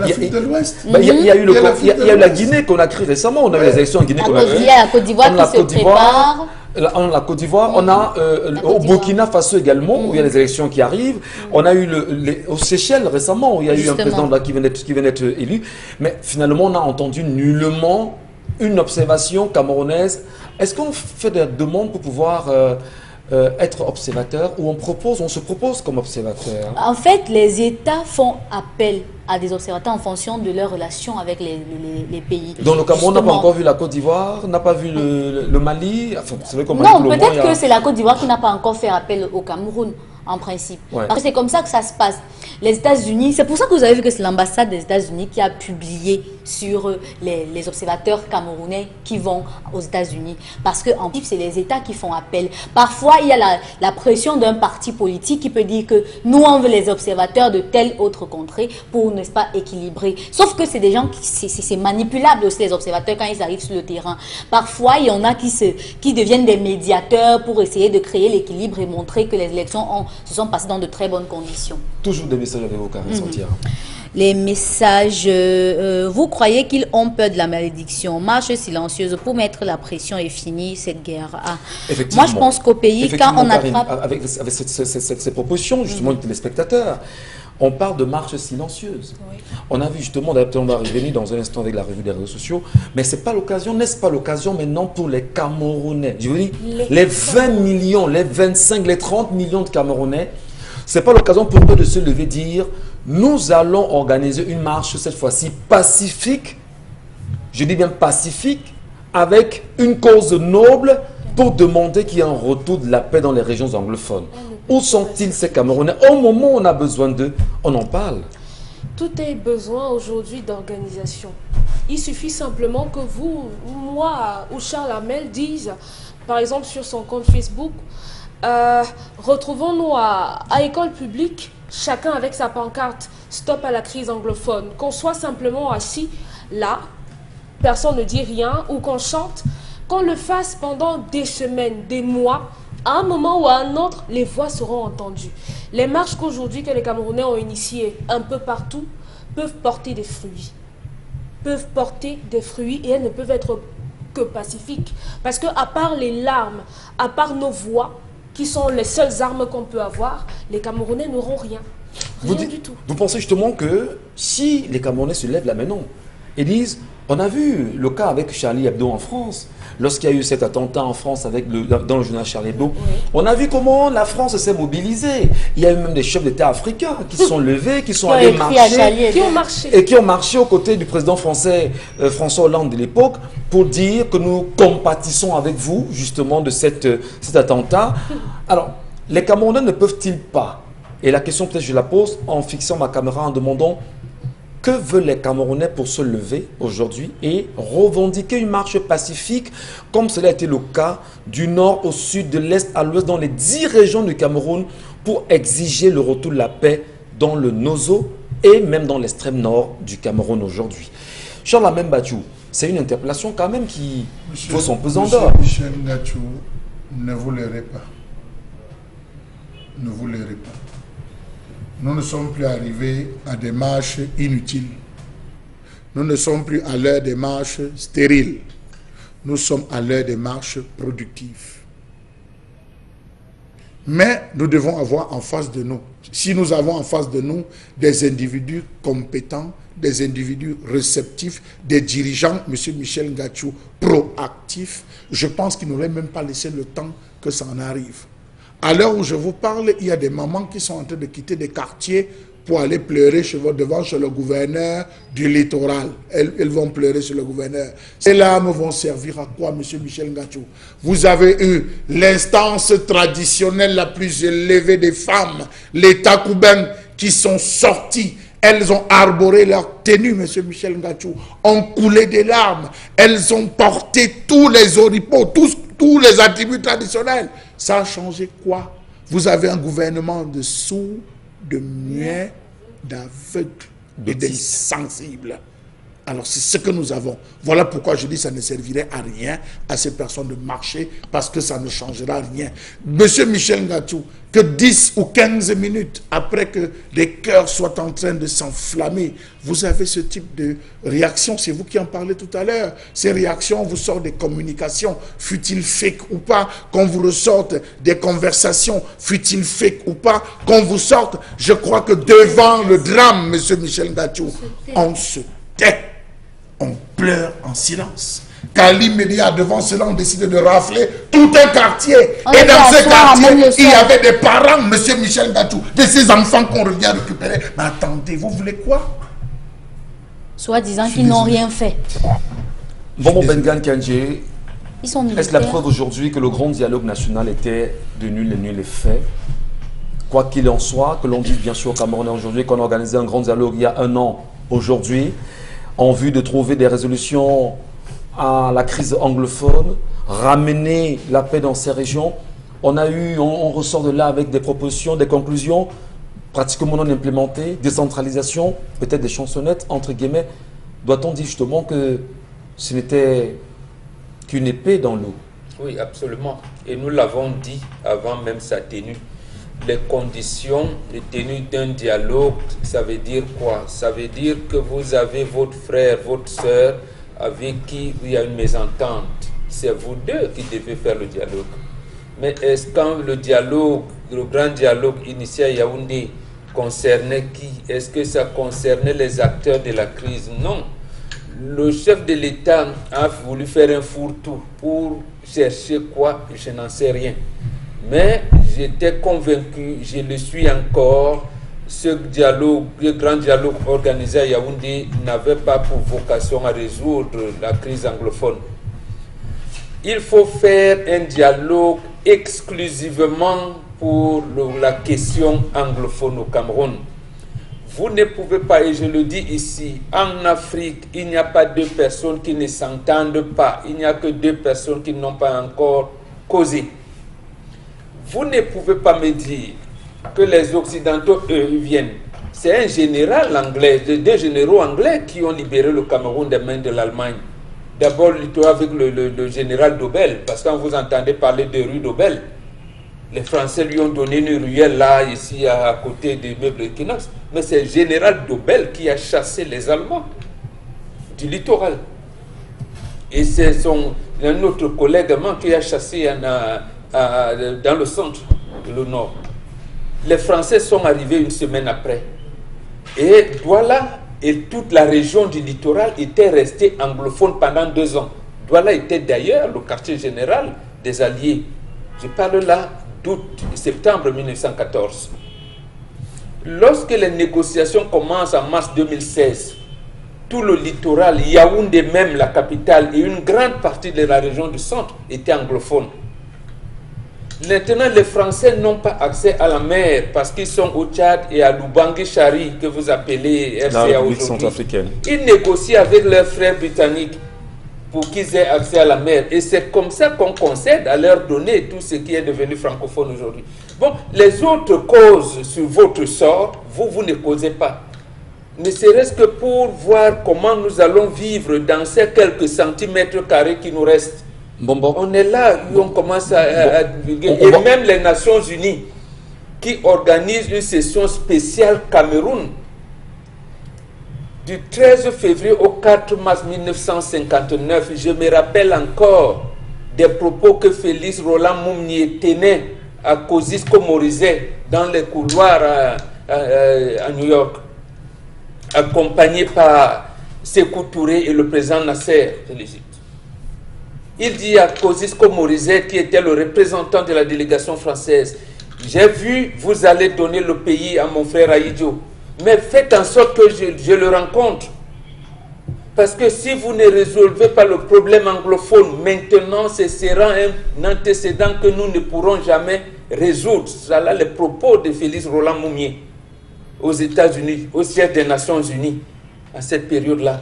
eu la Guinée qu'on a créée récemment. On a eu les élections en Guinée qu'on a créées. Il y a la Côte d'Ivoire qui se prépare. On a la Côte d'Ivoire, on a au Burkina Faso également, où il y a les élections qui arrivent. On a eu aux Seychelles récemment, où il y a eu un président là qui venait d'être élu. Mais finalement, on a entendu nullement une observation camerounaise. Est-ce qu'on fait des demandes pour pouvoir être observateur, ou on se propose comme observateur? En fait, les États font appel à des observateurs en fonction de leurs relations avec les pays. Donc le Cameroun n'a pas encore vu la Côte d'Ivoire, n'a pas vu le Mali. Enfin, non, peut-être que c'est la Côte d'Ivoire qui n'a pas encore fait appel au Cameroun, en principe. Ouais. Parce que c'est comme ça que ça se passe. Les États-Unis, c'est pour ça que vous avez vu que c'est l'ambassade des États-Unis qui a publié sur les observateurs camerounais qui vont aux États-Unis. Parce qu'en principe, c'est les États qui font appel. Parfois, il y a la pression d'un parti politique qui peut dire que nous, on veut les observateurs de telle autre contrée pour, n'est-ce pas, équilibrer. Sauf que c'est des gens c'est manipulable aussi, les observateurs, quand ils arrivent sur le terrain. Parfois, il y en a qui deviennent des médiateurs pour essayer de créer l'équilibre et montrer que les élections se sont passées dans de très bonnes conditions. Toujours des messages avec vous, Karine Sontia. les messages. Vous croyez qu'ils ont peur de la malédiction? Marche silencieuse pour mettre la pression et finir cette guerre. Moi, je pense qu'au pays, quand on attrape... Avec ces propositions, justement, les téléspectateurs, on parle de marche silencieuse. Oui. On a vu justement, d'ailleurs, on va revenir dans un instant avec la revue des réseaux sociaux, mais c'est pas l'occasion, n'est-ce pas l'occasion maintenant pour les Camerounais? Je veux dire, les 20 millions, les 25, les 30 millions de Camerounais, c'est pas l'occasion pour eux de se lever et dire, nous allons organiser une marche cette fois-ci pacifique, je dis bien pacifique, avec une cause noble pour demander qu'il y ait un retour de la paix dans les régions anglophones. Où sont-ils ces Camerounais? Au moment où on a besoin d'eux, on en parle. Tout est besoin aujourd'hui d'organisation. Il suffit simplement que vous, moi ou Charles Hamel disent, par exemple sur son compte Facebook, retrouvons-nous à école publique, chacun avec sa pancarte, stop à la crise anglophone. Qu'on soit simplement assis là, personne ne dit rien, ou qu'on chante, qu'on le fasse pendant des semaines, des mois. À un moment ou à un autre, les voix seront entendues. Les marches qu'aujourd'hui que les Camerounais ont initiées un peu partout peuvent porter des fruits. Peuvent porter des fruits et elles ne peuvent être que pacifiques. Parce que à part les larmes, à part nos voix, qui sont les seules armes qu'on peut avoir, les Camerounais n'auront rien. Rien du tout. Vous pensez justement que si les Camerounais se lèvent là maintenant et disent, on a vu le cas avec Charlie Hebdo en France, lorsqu'il y a eu cet attentat en France dans le journal Charlie Hebdo, oui. On a vu comment la France s'est mobilisée. Il y a eu même des chefs d'État africains qui se sont levés, qui sont allés marcher, qui ont marché aux côtés du président français François Hollande de l'époque pour dire que nous compatissons avec vous justement de cet attentat. Alors, les Camerounais ne peuvent-ils pas, et la question peut-être je la pose en fixant ma caméra en demandant, que veulent les Camerounais pour se lever aujourd'hui et revendiquer une marche pacifique comme cela a été le cas du nord au sud, de l'est à l'ouest, dans les 10 régions du Cameroun pour exiger le retour de la paix dans le Nozo et même dans l'extrême nord du Cameroun aujourd'hui. Charles Hamel Bachou, c'est une interpellation quand même qui vaut son pesant d'or. Michel Ngachou, ne vous leurrez pas. Ne vous leurrez pas. Nous ne sommes plus arrivés à des marches inutiles. Nous ne sommes plus à l'heure des marches stériles. Nous sommes à l'heure des marches productives. Mais nous devons avoir en face de nous, si nous avons en face de nous des individus compétents, des individus réceptifs, des dirigeants, M. Michel Ngachou, proactifs, je pense qu'il n'aurait même pas laissé le temps que ça en arrive. À l'heure où je vous parle, il y a des mamans qui sont en train de quitter des quartiers pour aller pleurer devant chez le gouverneur du littoral. Elles vont pleurer sur le gouverneur. Ces larmes vont servir à quoi, M. Michel Ngachou? Vous avez eu l'instance traditionnelle la plus élevée des femmes, les Takouben, qui sont sorties. Elles ont arboré leur tenue, M. Michel Ngachou, ont coulé des larmes. Elles ont porté tous les oripeaux, tous les attributs traditionnels. Ça a changé quoi? Vous avez un gouvernement de sourds, de muets, d'aveugles et d'insensibles. Alors c'est ce que nous avons. Voilà pourquoi je dis que ça ne servirait à rien à ces personnes de marcher, parce que ça ne changera rien. Monsieur Michel Ngachou, que 10 ou 15 minutes après que les cœurs soient en train de s'enflammer, vous avez ce type de réaction. C'est vous qui en parlez tout à l'heure. Ces réactions vous sortent des communications, fut-il fake ou pas, qu'on vous ressorte des conversations, fut-il fake ou pas, qu'on vous sorte. Je crois que devant le drame, monsieur Michel Ngachou, on se tait. On pleure en silence. Qu'à l'immédiat, devant cela, on décide de rafler tout un quartier. Et dans ce quartier, il y avait des parents, monsieur Michel Ngachou, de ces enfants qu'on revient récupérer. Mais attendez, vous voulez quoi? Soit disant qu'ils n'ont rien fait. Bon, Bengan Kandji, est-ce la preuve aujourd'hui que le grand dialogue national était de nul et fait? Quoi qu'il en soit, que l'on dise bien sûr au Cameroun aujourd'hui qu'on a organisé un grand dialogue il y a un an aujourd'hui, en vue de trouver des résolutions à la crise anglophone, ramener la paix dans ces régions. On ressort de là avec des propositions, des conclusions pratiquement non implémentées, décentralisation, peut-être des chansonnettes, entre guillemets. Doit-on dire justement que ce n'était qu'une épée dans l'eau? Oui, absolument. Et nous l'avons dit avant même sa tenue. les conditions de tenue d'un dialogue, ça veut dire quoi? Ça veut dire que vous avez votre frère, votre soeur, avec qui il y a une mésentente. C'est vous deux qui devez faire le dialogue. Mais est-ce quand le dialogue, le grand dialogue initié à Yaoundé concernait qui? Est-ce que ça concernait les acteurs de la crise? Non. Le chef de l'État a voulu faire un fourre-tout pour chercher quoi? Je n'en sais rien. Mais j'étais convaincu, je le suis encore, ce dialogue, le grand dialogue organisé à Yaoundé n'avait pas pour vocation à résoudre la crise anglophone. Il faut faire un dialogue exclusivement pour la question anglophone au Cameroun. Vous ne pouvez pas, et je le dis ici, en Afrique, il n'y a pas deux personnes qui ne s'entendent pas. Il n'y a que deux personnes qui n'ont pas encore causé. Vous ne pouvez pas me dire que les Occidentaux, eux, ils viennent. C'est un général anglais, deux généraux anglais qui ont libéré le Cameroun des mains de l'Allemagne. D'abord, avec le général Dobel, parce que quand vous entendez parler de rue Dobel, les Français lui ont donné une ruelle là, ici, à côté des meubles Equinox. Mais c'est le général Dobel qui a chassé les Allemands du littoral. Et c'est un autre collègue qui a chassé dans le centre, le nord. Les Français sont arrivés une semaine après. Et Douala et toute la région du littoral était restée anglophone pendant 2 ans. Douala était d'ailleurs le quartier général des Alliés. Je parle là d'août-septembre 1914. Lorsque les négociations commencent en mars 2016, tout le littoral, Yaoundé même, la capitale, et une grande partie de la région du centre étaient anglophones. Maintenant, les Français n'ont pas accès à la mer parce qu'ils sont au Tchad et à Lubangui-Chari, que vous appelez RCA aujourd'hui. Ils négocient avec leurs frères britanniques pour qu'ils aient accès à la mer. Et c'est comme ça qu'on concède à leur donner tout ce qui est devenu francophone aujourd'hui. Bon, les autres causent sur votre sort, vous ne causez pas. Ne serait-ce que pour voir comment nous allons vivre dans ces quelques centimètres carrés qui nous restent. Bon. On est là où on commence à divulguer. Et même les Nations Unies qui organisent une session spéciale Cameroun du 13 février au 4 mars 1959. Je me rappelle encore des propos que Félix Roland Moumnier tenait à Kosciusko Morizet dans les couloirs à New York, accompagné par Sékou Touré et le président Nasser de l'Égypte. Il dit à Kosciusko Morizet, qui était le représentant de la délégation française, « J'ai vu, vous allez donner le pays à mon frère Aïdjo, mais faites en sorte que je le rencontre. Parce que si vous ne résolvez pas le problème anglophone, maintenant, ce sera un antécédent que nous ne pourrons jamais résoudre. » Voilà les propos de Félix Roland Moumnier aux États-Unis, au siège des Nations Unies, à cette période-là.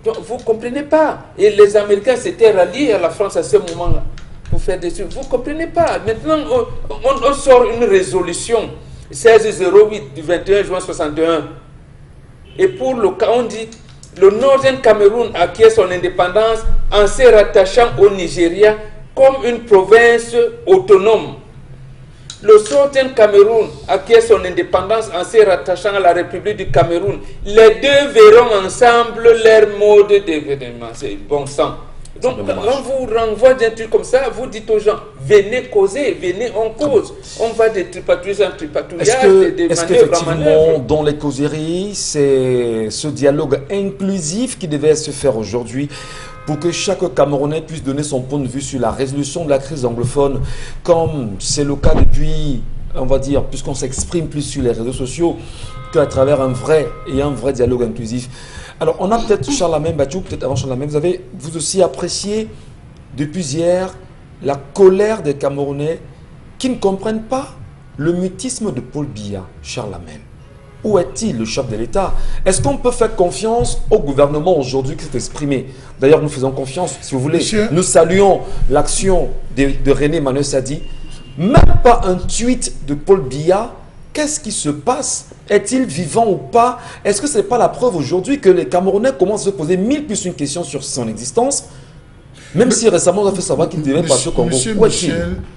Donc, vous ne comprenez pas. Et les Américains s'étaient ralliés à la France à ce moment-là pour faire des trucs. Vous ne comprenez pas. Maintenant, on sort une résolution 1608 du 21 juin 61. Et pour le cas, on dit le Northern Cameroun acquiert son indépendance en se rattachant au Nigeria comme une province autonome. Le Southern Cameroun acquiert son indépendance en se rattachant à la République du Cameroun. Les deux verront ensemble leur mode d'événement. C'est bon sang. Donc, on vous renvoie d'un truc comme ça, vous dites aux gens, venez causer, venez, on cause. On va de tripatouillage en tripatouillage, est-ce qu'effectivement, dans les causeries, c'est ce dialogue inclusif qui devait se faire aujourd'hui pour que chaque Camerounais puisse donner son point de vue sur la résolution de la crise anglophone, comme c'est le cas depuis, on va dire, puisqu'on s'exprime plus sur les réseaux sociaux qu'à travers un vrai dialogue inclusif. Alors, on a peut-être Charlemagne Bachou, peut-être avant Charlemagne, vous aussi apprécié depuis hier la colère des Camerounais qui ne comprennent pas le mutisme de Paul Biya, Charlemagne. Où est-il, le chef de l'État? Est-ce qu'on peut faire confiance au gouvernement aujourd'hui qui s'est exprimé? D'ailleurs, nous faisons confiance, si vous voulez. Monsieur, nous saluons l'action de René Manuel Sadi. Même pas un tweet de Paul Biya. Qu'est-ce qui se passe? Est-il vivant ou pas? Est-ce que ce n'est pas la preuve aujourd'hui que les Camerounais commencent à se poser 1000 plus une question sur son existence? Même si récemment on a fait savoir qu'il devait passer au Congo.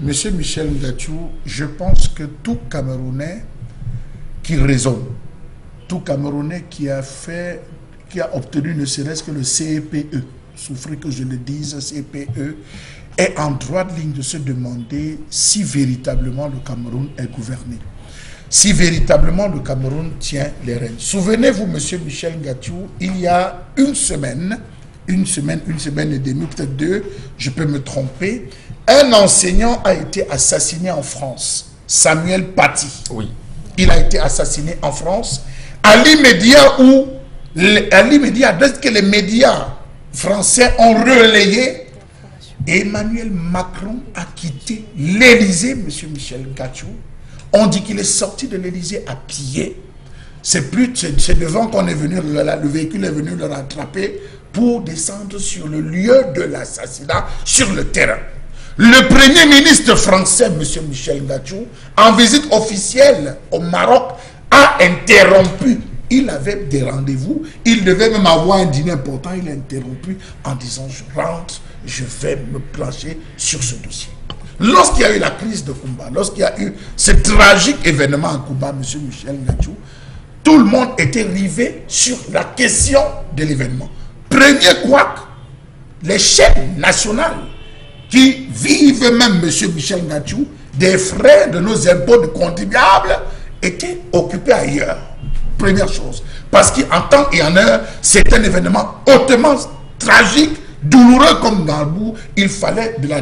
Monsieur Michel Ngathou, je pense que tout Camerounais qui raisonne, tout Camerounais qui a obtenu ne serait-ce que le CPE, souffrez que je le dise, CPE, est en droite ligne de se demander si véritablement le Cameroun est gouverné. Si véritablement le Cameroun tient les rênes. Souvenez-vous, monsieur Michel Ngathou, il y a une semaine et demie, peut-être 2, je peux me tromper, un enseignant a été assassiné en France, Samuel Paty. Oui. Il a été assassiné en France à l'immédiat dès que les médias français ont relayé, Emmanuel Macron a quitté l'Élysée, monsieur Michel Ngathou. On dit qu'il est sorti de l'Élysée à pied. C'est devant qu'on est venu, le véhicule est venu le rattraper pour descendre sur le lieu de l'assassinat, sur le terrain. Le Premier ministre français, M. Michel Ngathou, en visite officielle au Maroc, a interrompu. Il avait des rendez-vous, il devait même avoir un dîner important, il a interrompu en disant « je rentre, je vais me plancher sur ce dossier ». Lorsqu'il y a eu la crise de Kumba, lorsqu'il y a eu ce tragique événement à Kumba, M. Michel Ngathou, tout le monde était rivé sur la question de l'événement. Premier couac, les chaînes nationales qui vivent même, M. Michel Ngathou, des frais de nos impôts de contribuables étaient occupés ailleurs. Première chose. Parce qu'en temps et en heure, c'est un événement hautement tragique, douloureux comme dans le bout, il fallait de la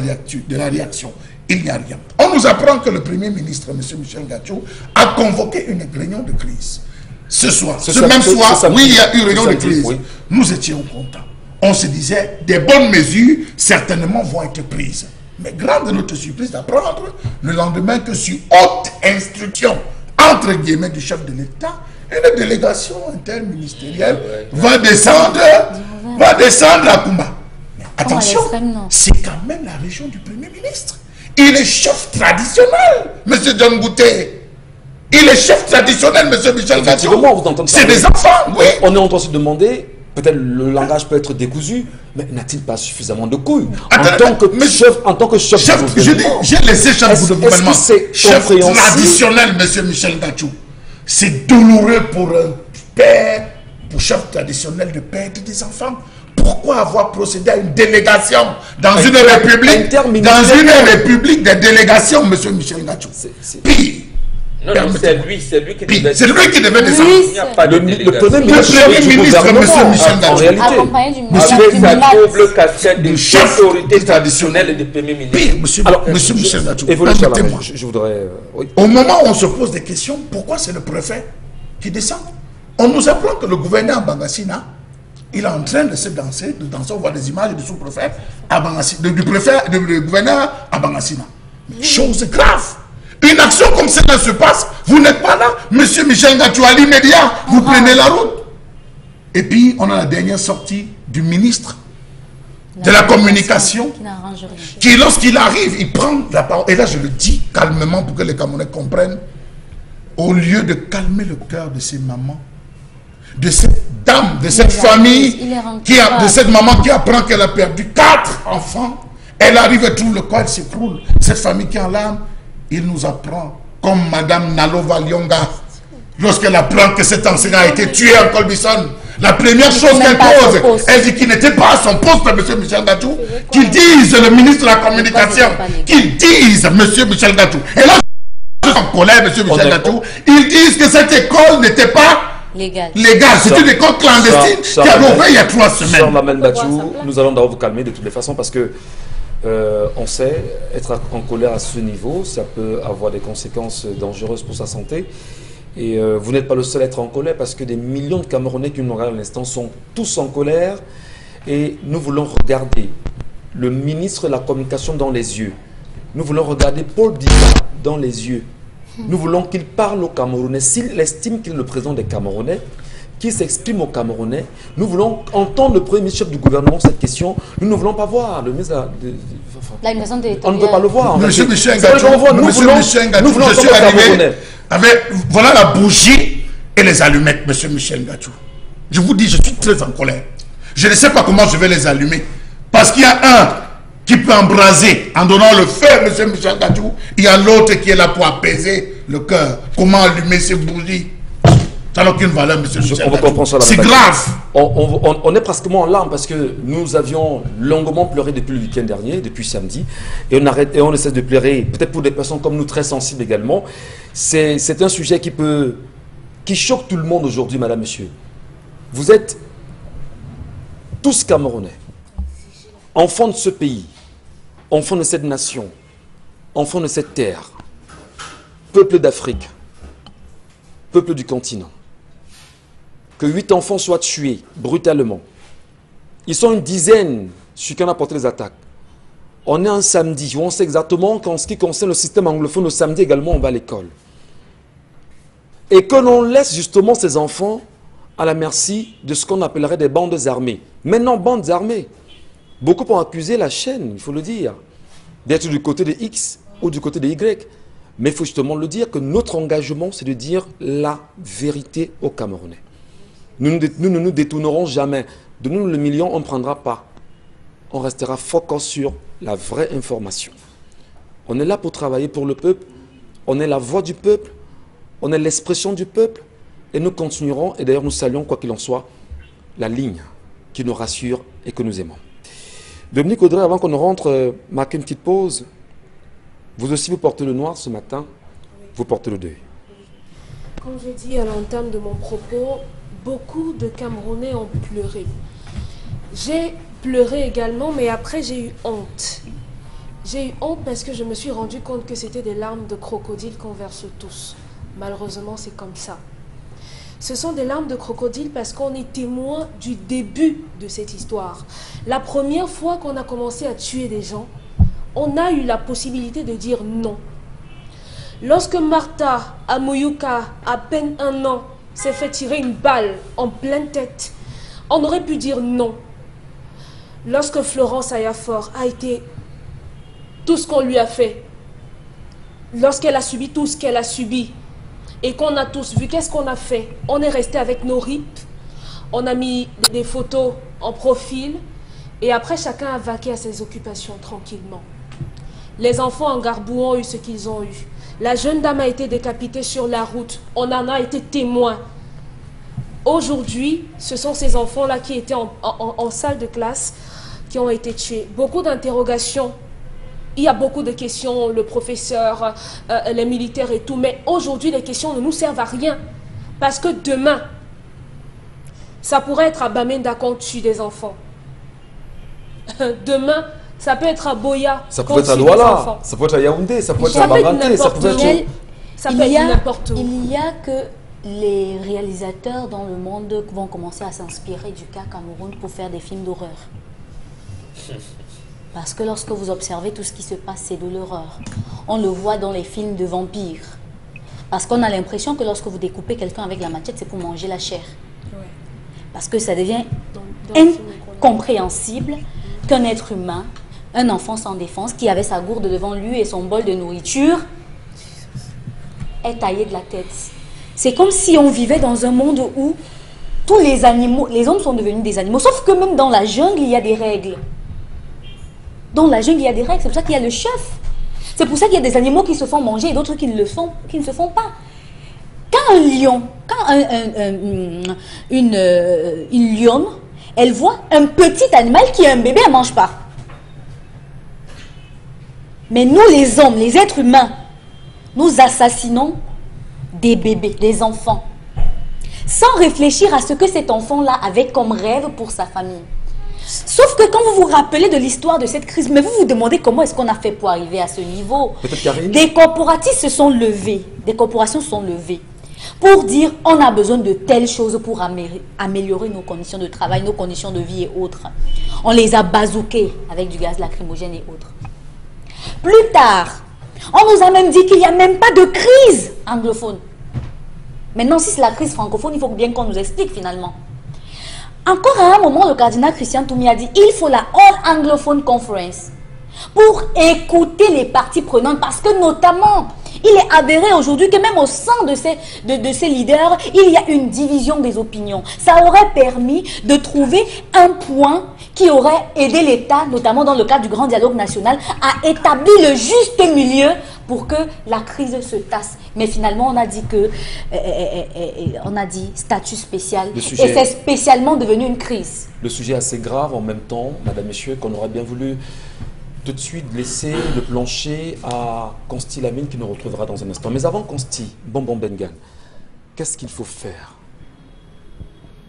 réaction. Il n'y a rien. On nous apprend que le Premier ministre, M. Michel Ngathou, a convoqué une réunion de crise. Ce soir, ce même soir, oui, il y a eu une réunion de crise. Oui. Nous étions contents. On se disait, des bonnes mesures, certainement, vont être prises. Mais grande de notre surprise d'apprendre, le lendemain, que sur haute instruction, entre guillemets, du chef de l'État, une délégation interministérielle va descendre à Kumba. Mais attention, c'est quand même la région du Premier ministre. Il est chef traditionnel, M. John Gouté. Il est chef traditionnel, M. Michel Ngathou. C'est des enfants, oui. On est en train de se demander, peut-être le langage peut être décousu, mais n'a-t-il pas suffisamment de couilles en tant que chef je dis, j'ai laissé chef de gouvernement. Chef traditionnel, M. Michel Ngathou. C'est douloureux pour un père, pour chef traditionnel de perdre des enfants. Pourquoi avoir procédé à une délégation dans une république des délégations, M. Michel Ngathou? Pire. Non, c'est lui qui devait descendre. Il n'y a pas de le Premier ministre, M. Michel Ngathou, accompagné du avec sa double casquette de chef d'autorité traditionnelle et de Premier ministre. Alors, M. Michel Ngathou, je voudrais... Au moment où on se pose des questions, pourquoi c'est le préfet qui descend? On nous apprend que le gouverneur à Bangassina, il est en train de se danser, on voit des images du sous-préfet à Bangassina, du gouverneur à Bangassina. Chose grave. Une action comme celle-là se passe, vous n'êtes pas là, monsieur Michel Ngathou, à l'immédiat, vous prenez la route. Et puis, on a la dernière sortie du ministre de la communication, qui lorsqu'il arrive, il prend la parole. Et là, je le dis calmement pour que les Camerounais comprennent, au lieu de calmer le cœur de ces mamans, de cette dame, de cette famille, de cette maman qui apprend qu'elle a perdu 4 enfants, elle arrive et trouve le corps, elle s'écroule. Cette famille qui est en larmes, il nous apprend, comme Madame Nalova Lyonga, lorsqu'elle apprend que cet enseignant a été tué en Colbison, la première chose qu'elle pose, elle dit qu'il n'était pas à son poste, M. Michel Ngathou, qu'il dise le ministre de la Communication, qu'il dise M. Michel Ngathou. Et là, en colère, M. Michel Ngathou, ils disent que cette école n'était pas légal. C'est une école clandestine qui a ouvert il y a 3 semaines. Nous allons d'abord vous calmer de toutes les façons parce que on sait, être en colère à ce niveau, ça peut avoir des conséquences dangereuses pour sa santé. Et vous n'êtes pas le seul à être en colère parce que des millions de Camerounais qui nous regardent à l'instant sont tous en colère. Et nous voulons regarder le ministre de la Communication dans les yeux. Nous voulons regarder Paul Biya dans les yeux. Nous voulons qu'il parle aux Camerounais. S'il estime qu'il est le président des Camerounais, qu'il s'exprime aux Camerounais. Nous voulons entendre le premier chef du gouvernement cette question. Nous ne voulons pas voir le ministre on ne veut pas le voir. Monsieur Michel Ngathou, je suis arrivé avec, voilà la bougie et les allumettes, monsieur Michel Ngathou. Je vous dis, je suis très en colère. Je ne sais pas comment je vais les allumer. parce qu'il y a un qui peut embraser en donnant le feu, M. Michel Gadjou, il y a l'autre qui est là pour apaiser le cœur. Comment allumer ces bougies? Ça n'a aucune valeur, M. Michel Gadjou. C'est grave. On est pratiquement en larmes parce que nous avions longuement pleuré depuis le week-end dernier, depuis samedi, et on ne cesse de pleurer, peut-être pour des personnes comme nous très sensibles également. C'est un sujet qui choque tout le monde aujourd'hui, madame, monsieur. Vous êtes tous Camerounais, enfants de ce pays, enfants de cette nation, enfants de cette terre, peuple d'Afrique, peuple du continent. Que 8 enfants soient tués brutalement. Ils sont une dizaine, celui qui en a porté les attaques. On est un samedi, on sait exactement qu'en ce qui concerne le système anglophone, le samedi également, on va à l'école. Et que l'on laisse justement ces enfants à la merci de ce qu'on appellerait des bandes armées. Maintenant, bandes armées. Beaucoup ont accusé la chaîne, il faut le dire, d'être du côté de X ou du côté de Y. Mais il faut justement le dire que notre engagement, c'est de dire la vérité aux Camerounais. Nous ne nous détournerons jamais. De nous, le million, on ne prendra pas. On restera focus sur la vraie information. On est là pour travailler pour le peuple. On est la voix du peuple. On est l'expression du peuple. Et nous continuerons, et d'ailleurs nous saluons, quoi qu'il en soit, la ligne qui nous rassure et que nous aimons. Dominique Audrey, avant qu'on ne rentre, marquer une petite pause. Vous aussi, vous portez le noir ce matin. Vous portez le deuil. Comme je dis à l'entame de mon propos, beaucoup de Camerounais ont pleuré. J'ai pleuré également, mais après j'ai eu honte. J'ai eu honte parce que je me suis rendu compte que c'était des larmes de crocodile qu'on verse tous. Malheureusement, c'est comme ça. Ce sont des larmes de crocodile parce qu'on est témoin du début de cette histoire. La première fois qu'on a commencé à tuer des gens, on a eu la possibilité de dire non. Lorsque Martha, à Mouyouka, à peine 1 an, s'est fait tirer une balle en pleine tête, on aurait pu dire non. Lorsque Florence Ayafor a été tout ce qu'on lui a fait, lorsqu'elle a subi tout ce qu'elle a subi, et qu'on a tous vu, qu'est-ce qu'on a fait? On est resté avec nos rips, on a mis des photos en profil, et après chacun a vaqué à ses occupations tranquillement. Les enfants en Garbou ont eu ce qu'ils ont eu. La jeune dame a été décapitée sur la route. On en a été témoins. Aujourd'hui, ce sont ces enfants-là qui étaient en salle de classe qui ont été tués. Beaucoup d'interrogations. Il y a beaucoup de questions, le professeur, les militaires et tout. Mais aujourd'hui, les questions ne nous servent à rien. Parce que demain, ça pourrait être à Bamenda qu'on tue des enfants. Demain, ça peut être à Boya. Ça peut être à Douala, ça peut être à Yaoundé, ça peut être à Baganté, ça peut être... Ça peut être n'importe où. Il y a que les réalisateurs dans le monde vont commencer à s'inspirer du cas Cameroun pour faire des films d'horreur. Parce que lorsque vous observez tout ce qui se passe, c'est de l'horreur. On le voit dans les films de vampires. Parce qu'on a l'impression que lorsque vous découpez quelqu'un avec la machette, c'est pour manger la chair. Ouais. Parce que ça devient incompréhensible qu'un être humain, un enfant sans défense, qui avait sa gourde devant lui et son bol de nourriture, est taillé de la tête. C'est comme si on vivait dans un monde où tous les animaux, les hommes sont devenus des animaux, sauf que même dans la jungle, il y a des règles. Dans la jungle, il y a des règles, c'est pour ça qu'il y a le chef. C'est pour ça qu'il y a des animaux qui se font manger et d'autres qui ne se font pas. Quand un lion, quand une lionne, elle voit un petit animal qui est un bébé, elle ne mange pas. Mais nous, les hommes, les êtres humains, nous assassinons des bébés, des enfants, sans réfléchir à ce que cet enfant-là avait comme rêve pour sa famille. Sauf que quand vous vous rappelez de l'histoire de cette crise, mais vous vous demandez comment est-ce qu'on a fait pour arriver à ce niveau. Des corporatistes se sont levés, des corporations se sont levées pour dire on a besoin de telles choses pour améliorer nos conditions de travail, nos conditions de vie et autres. On les a bazooqués avec du gaz lacrymogène et autres. Plus tard, on nous a même dit qu'il n'y a même pas de crise anglophone. Maintenant, si c'est la crise francophone, il faut bien qu'on nous explique finalement. Encore à un moment, le cardinal Christian Toumi a dit il faut la All Anglophone Conference pour écouter les parties prenantes parce que notamment, Il est avéré aujourd'hui que même au sein de ces leaders, il y a une division des opinions. Ça aurait permis de trouver un point qui aurait aidé l'État, notamment dans le cadre du grand dialogue national, à établir le juste milieu pour que la crise se tasse. Mais finalement, on a dit que, on a dit statut spécial, et c'est spécialement devenu une crise. Le sujet est assez grave en même temps, madame, messieurs, qu'on aurait bien voulu tout de suite laisser le plancher à Consti Lamine qui nous retrouvera dans un instant. Mais avant Consti, Bonbon Bengan, qu'est-ce qu'il faut faire?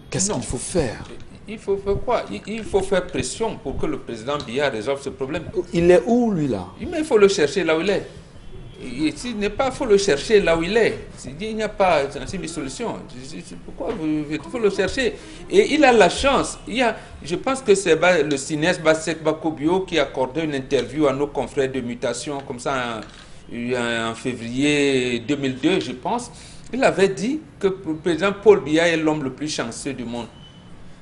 Qu'est-ce qu'il faut faire? Il faut faire quoi? Il faut faire pression pour que le président Biya résolve ce problème. Il est où, lui, là? Mais il faut le chercher là où il est. S'il n'est pas, il faut le chercher là où il est. Il n'y a pas une solution. Pourquoi il faut le chercher? Et il a la chance. Je pense que c'est le cinéaste Bassek Bakobio qui a accordé une interview à nos confrères de Mutation, comme ça, en février 2002, je pense. Il avait dit que le président Paul Biya est l'homme le plus chanceux du monde.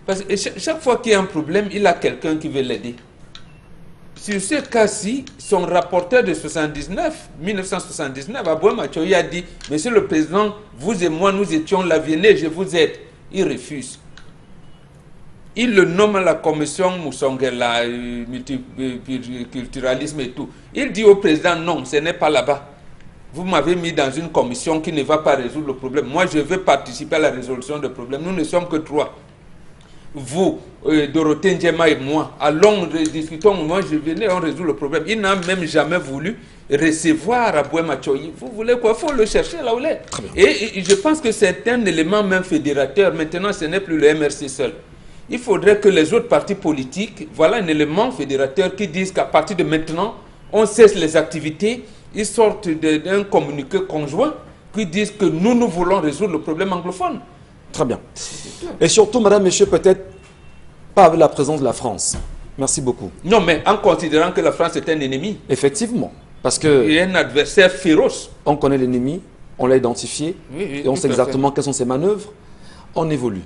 Parce que chaque fois qu'il y a un problème, il a quelqu'un qui veut l'aider. Sur ce cas-ci, son rapporteur de 1979, Aboué Machoyi, a dit « Monsieur le Président, vous et moi, nous étions là, venez, je vous aide. » Il refuse. Il le nomme à la commission Moussongela, multiculturalisme et tout. Il dit au président « Non, ce n'est pas là-bas. Vous m'avez mis dans une commission qui ne va pas résoudre le problème. Moi, je veux participer à la résolution du problème. Nous ne sommes que 3. Vous, Dorothée Ndjema et moi, allons, discutons, moi je venais, on résout le problème. Il n'a même jamais voulu recevoir Aboué Machoyi. Vous voulez quoi? Il faut le chercher là où il est. Et je pense que c'est un élément même fédérateur. Maintenant, ce n'est plus le MRC seul. Il faudrait que les autres partis politiques, voilà un élément fédérateur qui disent qu'à partir de maintenant, on cesse les activités. Ils sortent d'un communiqué conjoint qui disent que nous voulons résoudre le problème anglophone. Très bien. Et surtout, madame, monsieur, peut-être pas avec la présence de la France. Merci beaucoup. Non, mais en considérant que la France est un ennemi. Effectivement. Parce que... il est un adversaire féroce. On connaît l'ennemi, on l'a identifié, et on sait exactement quelles sont ses manœuvres. On évolue.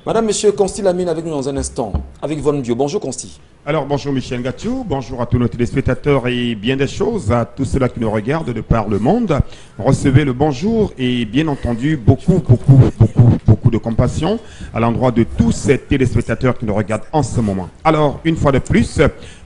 Madame, monsieur, Consti Lamine avec nous dans un instant, avec Von Bio. Bonjour, Consti. Alors, bonjour Michel Gathiou, bonjour à tous nos téléspectateurs et bien des choses, à tous ceux-là qui nous regardent de par le monde. Recevez le bonjour et bien entendu beaucoup de compassion à l'endroit de tous ces téléspectateurs qui nous regardent en ce moment. Alors, une fois de plus,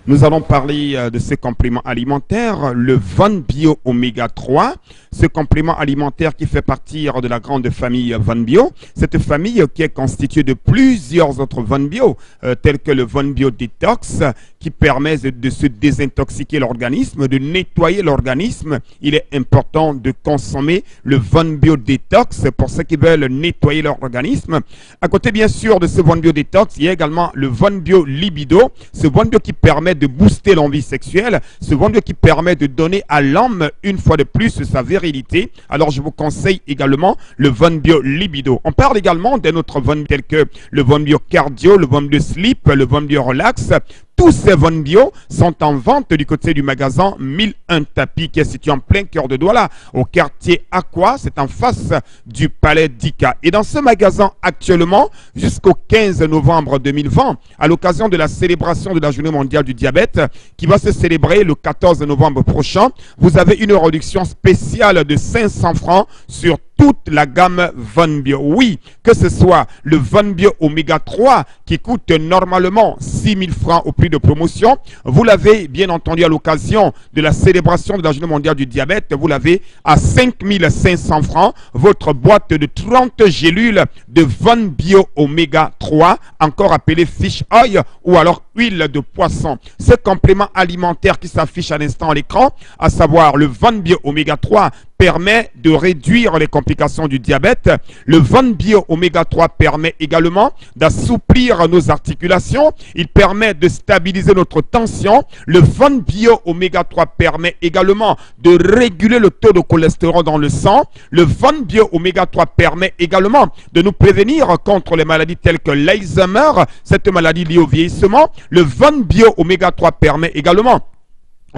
nous allons parler de ce complément alimentaire, le Von Bio Oméga 3. Ce complément alimentaire qui fait partie de la grande famille Von Bio. Cette famille qui est constituée de plusieurs autres Von Bio, tels que le Von Bio Detox, qui permet de se désintoxiquer l'organisme, de nettoyer l'organisme. Il est important de consommer le Von Bio Detox pour ceux qui veulent nettoyer leur organisme. À côté, bien sûr, de ce Von Bio Detox, il y a également le Von Bio Libido, ce Von Bio qui permet de booster l'envie sexuelle, ce Von Bio qui permet de donner à l'homme une fois de plus sa virilité. Alors je vous conseille également le Von Bio Libido. On parle également d'un autre Von tel que le Von Bio Cardio, le Von Bio Sleep, le Von Bio Relax. Tous ces Von Bio sont en vente du côté du magasin 1001 Tapis qui est situé en plein cœur de Douala, au quartier Aqua, c'est en face du palais d'Ika. Et dans ce magasin actuellement, jusqu'au 15 novembre 2020, à l'occasion de la célébration de la journée mondiale du diabète, qui va se célébrer le 14 novembre prochain, vous avez une réduction spéciale de 500 francs sur toute la gamme Von Bio. Oui, que ce soit le Von Bio Oméga 3 qui coûte normalement 6 000 francs au prix de promotion, vous l'avez bien entendu à l'occasion de la célébration de la journée mondiale du diabète, vous l'avez à 5 500 francs, votre boîte de 30 gélules de Von Bio Oméga 3, encore appelé Fish Oil ou alors huile de poisson. Ce complément alimentaire qui s'affiche à l'instant à l'écran, à savoir le Von Bio Oméga 3, permet de réduire les complications du diabète. Le Von Bio Oméga 3 permet également d'assouplir nos articulations. Il permet de stabiliser notre tension. Le Von Bio Oméga 3 permet également de réguler le taux de cholestérol dans le sang. Le Von Bio Oméga 3 permet également de nous prévenir contre les maladies telles que l'Alzheimer, cette maladie liée au vieillissement. Le Von Bio Oméga 3 permet également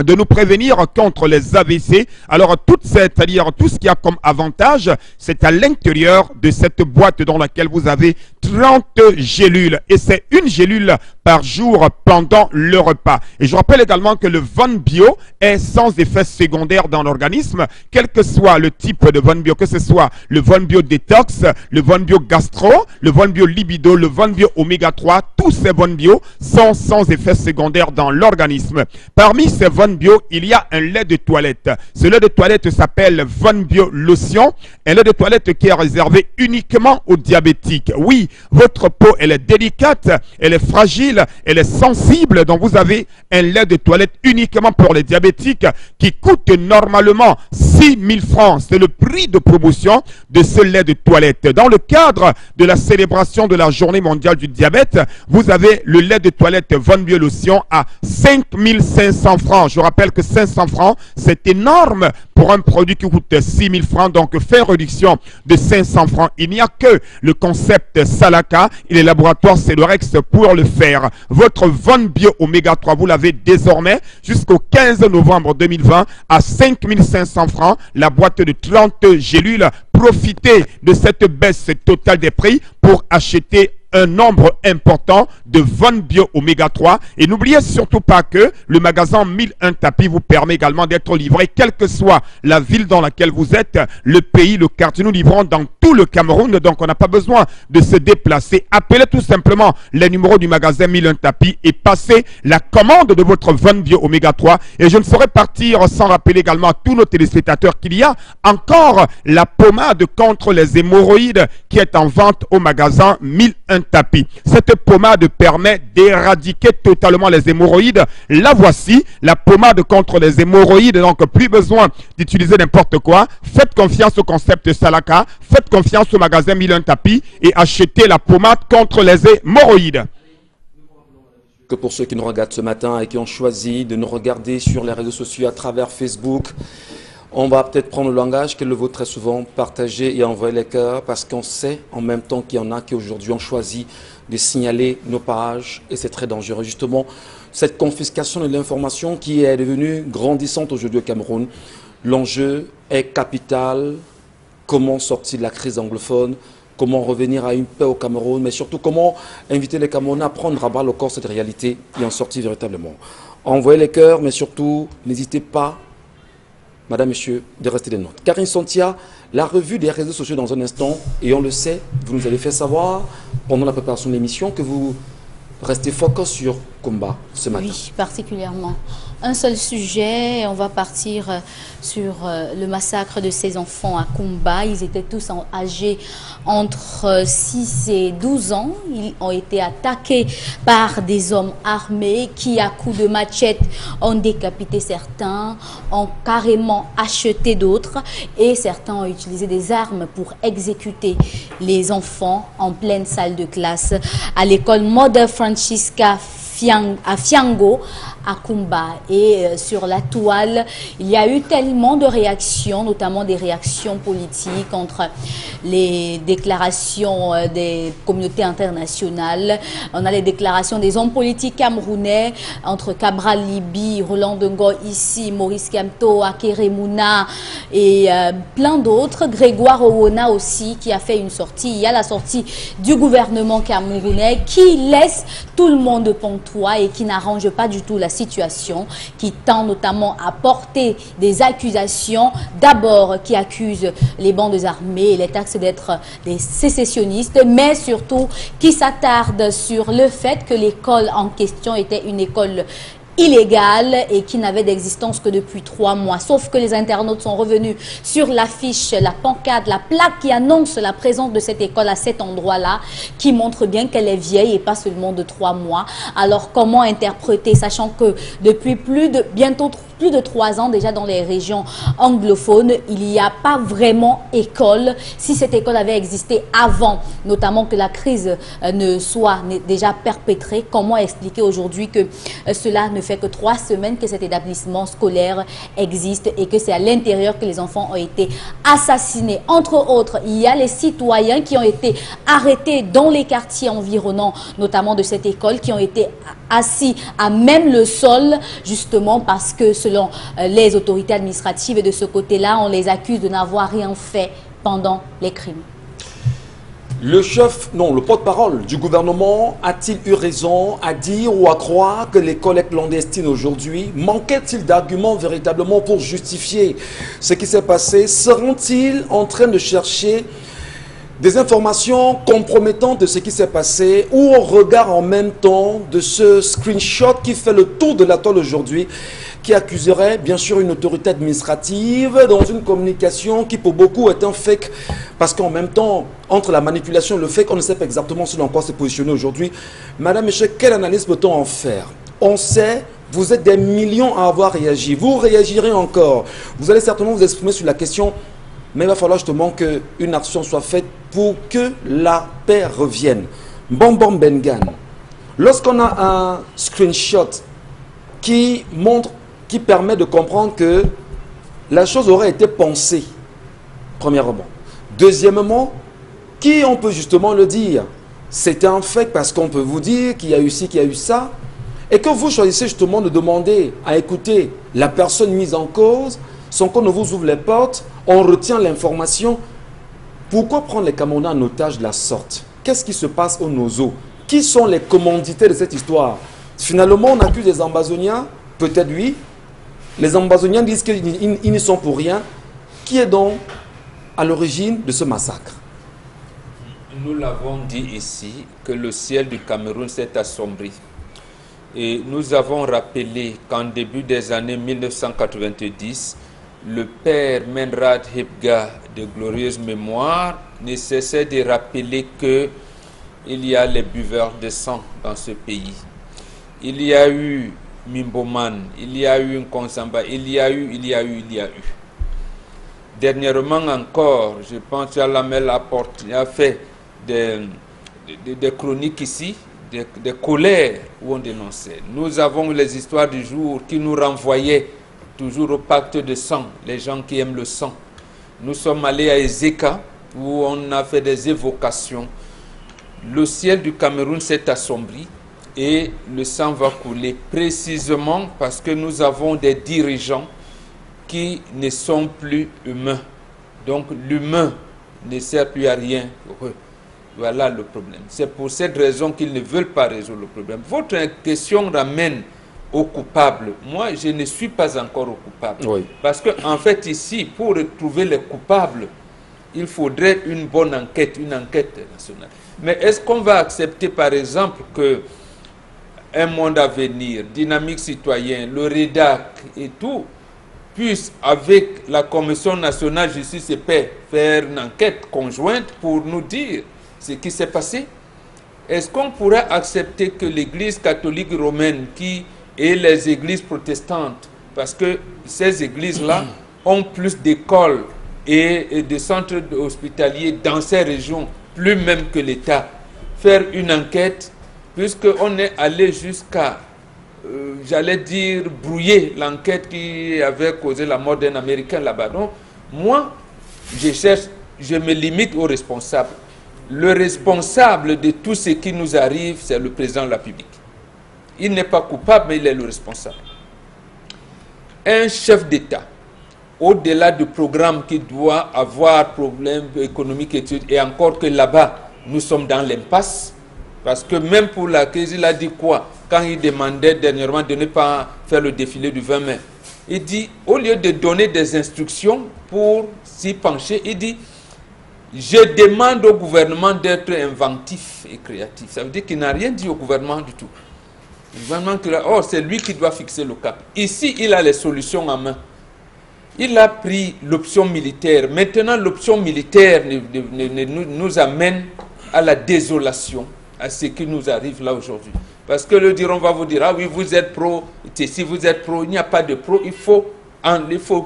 de nous prévenir contre les AVC. Alors c'est-à-dire tout ce qu'il y a comme avantage, c'est à l'intérieur de cette boîte dans laquelle vous avez 30 gélules. Et c'est une gélule par jour pendant le repas. Et je rappelle également que le Von Bio est sans effet secondaire dans l'organisme, quel que soit le type de Von Bio, que ce soit le Von Bio Détox, le Von Bio Gastro, le Von Bio Libido, le Von Bio Oméga 3, tous ces Von Bio sont sans effet secondaire dans l'organisme. Parmi ces Von Bio, il y a un lait de toilette. Ce lait de toilette s'appelle Von Bio Lotion, un lait de toilette qui est réservé uniquement aux diabétiques. Oui, votre peau, elle est délicate, elle est fragile, elle est sensible, donc vous avez un lait de toilette uniquement pour les diabétiques qui coûte normalement 6 000 francs. C'est le prix de promotion de ce lait de toilette. Dans le cadre de la célébration de la journée mondiale du diabète, vous avez le lait de toilette Von Bio Lotion à 5 500 francs. Je rappelle que 500 francs, c'est énorme pour un produit qui coûte 6 000 francs. Donc, faire réduction de 500 francs. Il n'y a que le concept Salaka et les laboratoires Celorex pour le faire. Votre Von Bio Oméga 3, vous l'avez désormais jusqu'au 15 novembre 2020 à 5 500 francs. La boîte de 30 gélules. Profitez de cette baisse totale des prix pour acheter un nombre important de Von Bio Oméga 3. Et n'oubliez surtout pas que le magasin 1001 tapis vous permet également d'être livré, quelle que soit la ville dans laquelle vous êtes, le pays, le quartier. Nous livrons dans tout le Cameroun, donc on n'a pas besoin de se déplacer. Appelez tout simplement les numéros du magasin 1001 tapis et passez la commande de votre Von Bio Oméga 3. Et je ne saurais partir sans rappeler également à tous nos téléspectateurs qu'il y a encore la pommade contre les hémorroïdes qui est en vente au magasin 1001 tapis. Cette pommade permet d'éradiquer totalement les hémorroïdes. La voici, la pommade contre les hémorroïdes. Donc plus besoin d'utiliser n'importe quoi. Faites confiance au concept Salaka, faites confiance au magasin 1001 tapis et achetez la pommade contre les hémorroïdes. Que pour ceux qui nous regardent ce matin et qui ont choisi de nous regarder sur les réseaux sociaux à travers Facebook, on va peut-être prendre le langage qui est le vôtre très souvent, partager et envoyer les cœurs, parce qu'on sait en même temps qu'il y en a qui aujourd'hui ont choisi de signaler nos pages et c'est très dangereux. Justement, cette confiscation de l'information qui est devenue grandissante aujourd'hui au Cameroun, l'enjeu est capital. Comment sortir de la crise anglophone? Comment revenir à une paix au Cameroun? Mais surtout, comment inviter les Camerounais à prendre à bras le corps cette réalité et en sortir véritablement? Envoyez les cœurs, mais surtout, n'hésitez pas, Madame, Monsieur, de rester des notes. Karine Santia, la revue des réseaux sociaux dans un instant, et on le sait, vous nous avez fait savoir pendant la préparation de l'émission que vous restez focus sur Kumba ce matin. Oui, particulièrement. Un seul sujet, on va partir sur le massacre de ces enfants à Kumba. Ils étaient tous âgés entre 6 et 12 ans. Ils ont été attaqués par des hommes armés qui, à coups de machette, ont décapité certains, ont carrément acheté d'autres et certains ont utilisé des armes pour exécuter les enfants en pleine salle de classe à l'école Mother Francisca à Fiango, à Kumba. Et sur la toile, il y a eu tellement de réactions, notamment des réactions politiques entre les déclarations des communautés internationales. On a les déclarations des hommes politiques camerounais, entre Cabral Libi, Roland Dengo ici, Maurice Kamto, Akere Mouna et plein d'autres. Grégoire Owona aussi qui a fait une sortie. Il y a la sortie du gouvernement camerounais qui laisse tout le monde pantois et qui n'arrange pas du tout la situation, qui tend notamment à porter des accusations, d'abord qui accusent les bandes armées et les taxes d'être des sécessionnistes, mais surtout qui s'attarde sur le fait que l'école en question était une école illégale et qui n'avait d'existence que depuis 3 mois. Sauf que les internautes sont revenus sur l'affiche, la pancarte, la plaque qui annonce la présence de cette école à cet endroit-là, qui montre bien qu'elle est vieille et pas seulement de 3 mois. Alors comment interpréter, sachant que depuis bientôt plus de 3 ans déjà dans les régions anglophones, il n'y a pas vraiment école. Si cette école avait existé avant, notamment que la crise ne soit déjà perpétrée, comment expliquer aujourd'hui que cela ne fait que 3 semaines que cet établissement scolaire existe et que c'est à l'intérieur que les enfants ont été assassinés. Entre autres, il y a les citoyens qui ont été arrêtés dans les quartiers environnants, notamment de cette école, qui ont été assis à même le sol, justement parce que selon les autorités administratives, et de ce côté-là, on les accuse de n'avoir rien fait pendant les crimes. Le chef, non, le porte-parole du gouvernement a-t-il eu raison à dire ou à croire que l'école est clandestine aujourd'hui? Manquait-il d'arguments véritablement pour justifier ce qui s'est passé? Seront-ils en train de chercher des informations compromettantes de ce qui s'est passé ou on regarde en même temps de ce screenshot qui fait le tour de la toile aujourd'hui, qui accuserait bien sûr une autorité administrative dans une communication qui pour beaucoup est un fake, parce qu'en même temps, entre la manipulation et le fake, on ne sait pas exactement selon quoi se positionner aujourd'hui. Madame, monsieur, quelle analyse peut-on en faire? On sait, vous êtes des millions à avoir réagi, vous réagirez encore, vous allez certainement vous exprimer sur la question, mais il va falloir justement qu'une action soit faite pour que la paix revienne. Bonbon Bengan, lorsqu'on a un screenshot qui montre, qui permet de comprendre que la chose aurait été pensée, premièrement. Deuxièmement, qui on peut justement le dire? C'était un fait parce qu'on peut vous dire qu'il y a eu ci, qu'il y a eu ça, et que vous choisissez justement de demander à écouter la personne mise en cause, sans qu'on ne vous ouvre les portes, on retient l'information. Pourquoi prendre les Camerounais en otage de la sorte? Qu'est-ce qui se passe au Nozo? Qui sont les commandités de cette histoire? Finalement, on accuse les Ambazoniens, peut-être oui. Les Ambazoniens disent qu'ils n'y sont pour rien. Qui est donc à l'origine de ce massacre? Nous l'avons dit ici, que le ciel du Cameroun s'est assombri. Et nous avons rappelé qu'en début des années 1990, le père Menrad Hibga, de glorieuse mémoire, ne cessait de rappeler qu'il y a les buveurs de sang dans ce pays. Il y a eu Mimboman, il y a eu Nkonsamba, il y a eu. Dernièrement encore, je pense que Lamel a fait des chroniques ici, des colères où on dénonçait. Nous avons les histoires du jour qui nous renvoyaient toujours au pacte de sang, les gens qui aiment le sang. Nous sommes allés à Ezeka où on a fait des évocations. Le ciel du Cameroun s'est assombri et le sang va couler précisément parce que nous avons des dirigeants qui ne sont plus humains. Donc l'humain ne sert plus à rien pour eux. Voilà le problème. C'est pour cette raison qu'ils ne veulent pas résoudre le problème. Votre question ramène au coupable. Moi, je ne suis pas encore au coupable. Oui. Parce qu'en fait, ici, pour retrouver les coupables, il faudrait une bonne enquête, une enquête nationale. Mais est-ce qu'on va accepter, par exemple, que Un Monde à Venir, Dynamique Citoyenne, le REDAC et tout, puisse, avec la Commission nationale justice et paix, faire une enquête conjointe pour nous dire ce qui s'est passé? Est-ce qu'on pourrait accepter que l'Église catholique romaine et les églises protestantes, parce que ces églises-là ont plus d'écoles et de centres hospitaliers dans ces régions, plus même que l'État, faire une enquête, puisqu'on est allé jusqu'à, j'allais dire, brouiller l'enquête qui avait causé la mort d'un Américain là-bas. Donc, moi, je me limite aux responsables. Le responsable de tout ce qui nous arrive, c'est le président de la République. Il n'est pas coupable, mais il est le responsable. Un chef d'État, au-delà du programme qui doit avoir problème économique et encore que là-bas, nous sommes dans l'impasse, parce que même pour la crise, il a dit quoi? Quand il demandait dernièrement de ne pas faire le défilé du 20 mai, il dit, au lieu de donner des instructions pour s'y pencher, il dit, je demande au gouvernement d'être inventif et créatif. Ça veut dire qu'il n'a rien dit au gouvernement du tout. Le gouvernement, c'est lui qui doit fixer le cap. Ici, il a les solutions en main. Il a pris l'option militaire. Maintenant, l'option militaire nous amène à la désolation, à ce qui nous arrive là aujourd'hui. Parce que on va vous dire, ah oui, vous êtes pro, si vous êtes pro, il n'y a pas de pro, il faut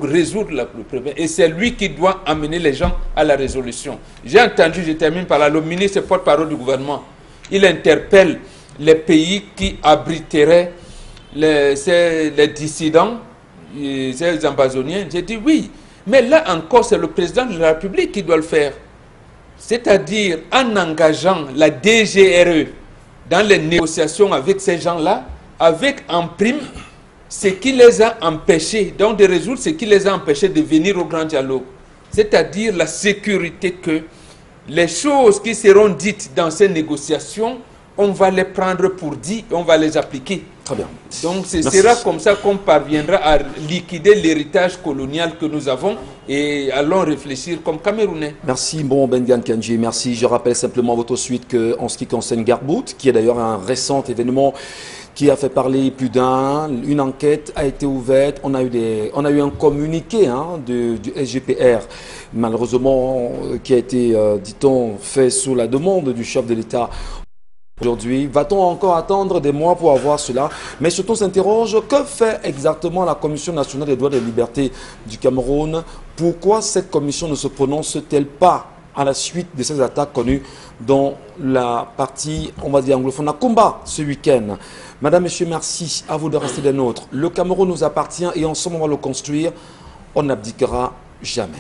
résoudre le problème. Et c'est lui qui doit amener les gens à la résolution. J'ai entendu, je termine par là, le ministre porte-parole du gouvernement, il interpelle les pays qui abriteraient les dissidents, ces ambazoniens, j'ai dit oui. Mais là encore, c'est le président de la République qui doit le faire. C'est-à-dire en engageant la DGRE dans les négociations avec ces gens-là, avec en prime ce qui les a empêchés, donc de résoudre ce qui les a empêchés de venir au grand dialogue. C'est-à-dire la sécurité que les choses qui seront dites dans ces négociations, on va les prendre pour dit et on va les appliquer. Très bien. Donc ce sera comme ça qu'on parviendra à liquider l'héritage colonial que nous avons et allons réfléchir comme Camerounais. Merci, bon Bengan Kandji, merci. Je rappelle simplement votre suite qu'en ce qui concerne Garbout, qui est d'ailleurs un récent événement qui a fait parler plus d'un, une enquête a été ouverte, on a eu un communiqué du SGPR, malheureusement, qui a été, dit-on, fait sous la demande du chef de l'État. Aujourd'hui, va-t-on encore attendre des mois pour avoir cela? Mais surtout, on s'interroge, que fait exactement la Commission nationale des droits et des libertés du Cameroun? Pourquoi cette commission ne se prononce-t-elle pas à la suite de ces attaques connues dans la partie, on va dire, anglophone à Kumba ce week-end? Madame, Monsieur, merci. À vous de rester des nôtres. Le Cameroun nous appartient et ensemble, on va le construire. On n'abdiquera jamais.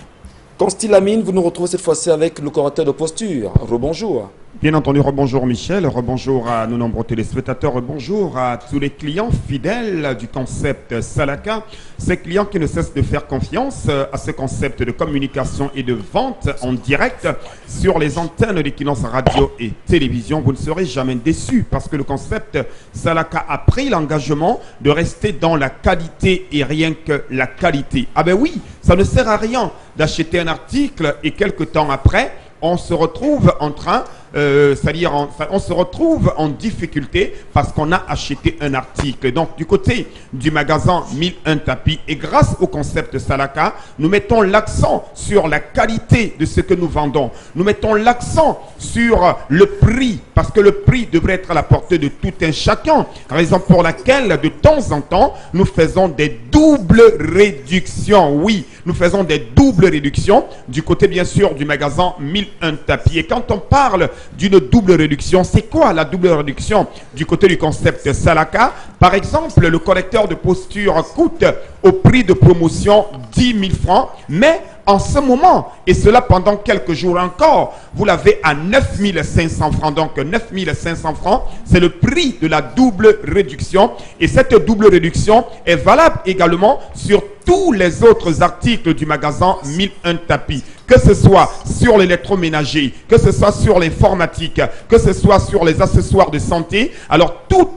Consti Lamine, vous nous retrouvez cette fois-ci avec le correcteur de posture. Rebonjour. Bien entendu, rebonjour Michel, rebonjour à nos nombreux téléspectateurs, rebonjour à tous les clients fidèles du concept Salaka, ces clients qui ne cessent de faire confiance à ce concept de communication et de vente en direct sur les antennes d'Equinox Radio et télévision. Vous ne serez jamais déçus parce que le concept Salaka a pris l'engagement de rester dans la qualité et rien que la qualité. Ah ben oui, ça ne sert à rien d'acheter un article et quelques temps après, on se retrouve en train, c'est-à-dire on se retrouve en difficulté parce qu'on a acheté un article. Donc du côté du magasin 1001 tapis et grâce au concept Salaka, nous mettons l'accent sur la qualité de ce que nous vendons. Nous mettons l'accent sur le prix parce que le prix devrait être à la portée de tout un chacun. Raison pour laquelle de temps en temps, nous faisons des doubles réductions. Oui, nous faisons des doubles réductions du côté bien sûr du magasin 1001 tapis. Et quand on parle d'une double réduction, c'est quoi la double réduction du côté du concept Salaka? Par exemple, le correcteur de posture coûte au prix de promotion 10 000 francs, mais en ce moment, et cela pendant quelques jours encore, vous l'avez à 9 500 francs. Donc 9 500 francs, c'est le prix de la double réduction. Et cette double réduction est valable également sur tous les autres articles du magasin 1001 tapis. Que ce soit sur l'électroménager, que ce soit sur l'informatique, que ce soit sur les accessoires de santé. Alors tout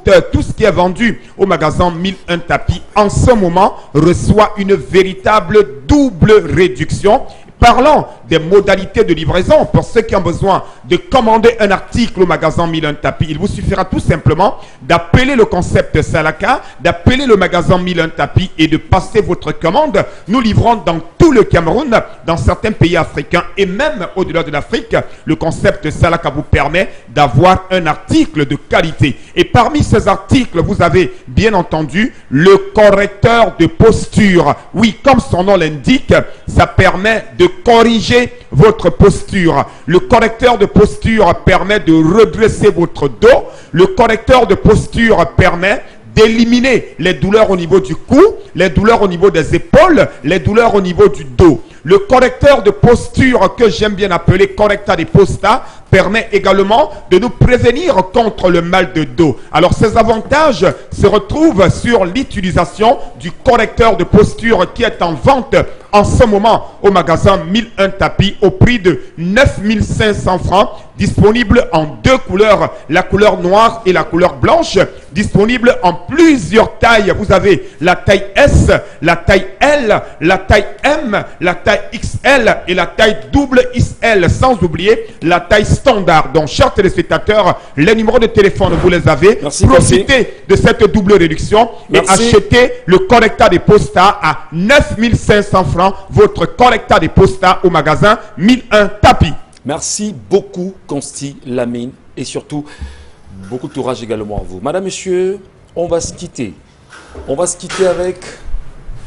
ce qui est vendu au magasin 1001 tapis en ce moment reçoit une véritable double réduction. Parlons des modalités de livraison. Pour ceux qui ont besoin de commander un article au magasin 1001 tapis, il vous suffira tout simplement d'appeler le concept Salaka, d'appeler le magasin 1001 tapis et de passer votre commande. Nous livrons dans tout le Cameroun, dans certains pays africains et même au-delà de l'Afrique. Le concept Salaka vous permet d'avoir un article de qualité. Et parmi ces articles, vous avez bien entendu le correcteur de posture. Oui, comme son nom l'indique, ça permet de corriger votre posture. Le correcteur de posture permet de redresser votre dos. Le correcteur de posture permet d'éliminer les douleurs au niveau du cou, les douleurs au niveau des épaules, les douleurs au niveau du dos. Le correcteur de posture que j'aime bien appeler correcta de posta permet également de nous prévenir contre le mal de dos. Alors ces avantages se retrouvent sur l'utilisation du correcteur de posture qui est en vente en ce moment au magasin 1001 tapis au prix de 9 500 francs, disponible en deux couleurs, la couleur noire et la couleur blanche, disponible en plusieurs tailles. Vous avez la taille S, la taille L, la taille M, la taille XL et la taille double XL, sans oublier la taille standard. Donc, chers téléspectateurs, les numéros de téléphone, vous les avez. Merci, profitez de cette double réduction et achetez le correcta de posta à 9 500 francs, votre correcta de posta au magasin 1001 tapis. Merci beaucoup, Consti Lamine, et surtout, beaucoup de courage également à vous. Madame, Monsieur, on va se quitter. On va se quitter avec,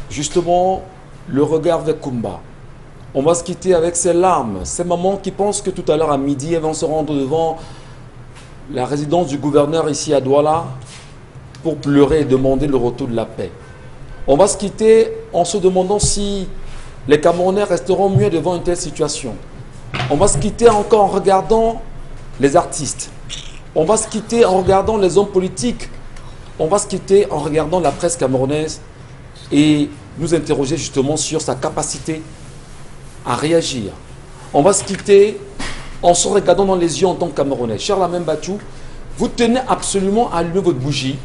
justement, le regard vers Kumba. On va se quitter avec ces larmes, ces mamans qui pensent que tout à l'heure à midi, elles vont se rendre devant la résidence du gouverneur ici à Douala pour pleurer et demander le retour de la paix. On va se quitter en se demandant si les Camerounais resteront mieux devant une telle situation. On va se quitter encore en regardant les artistes. On va se quitter en regardant les hommes politiques. On va se quitter en regardant la presse camerounaise et nous interroger justement sur sa capacité à réagir. On va se quitter en se regardant dans les yeux en tant que Camerounais. Cher Lamine Bachou, vous tenez absolument à allumer votre bougie.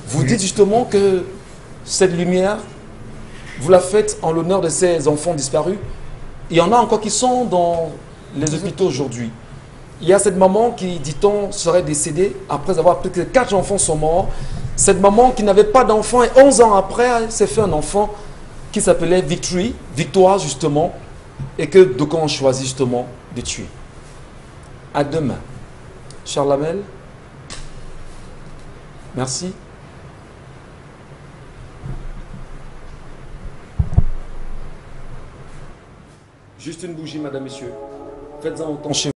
Vous dites justement que cette lumière, vous la faites en l'honneur de ces enfants disparus. Il y en a encore qui sont dans les hôpitaux aujourd'hui. Il y a cette maman qui, dit-on, serait décédée après avoir appris que 4 enfants sont morts. Cette maman qui n'avait pas d'enfant et 11 ans après, elle s'est fait un enfant qui s'appelait Victoire justement, et que d'aucuns ont choisi justement de tuer. À demain. Charles Lamel, merci. Juste une bougie, madame, messieurs. Faites-en autant chez vous.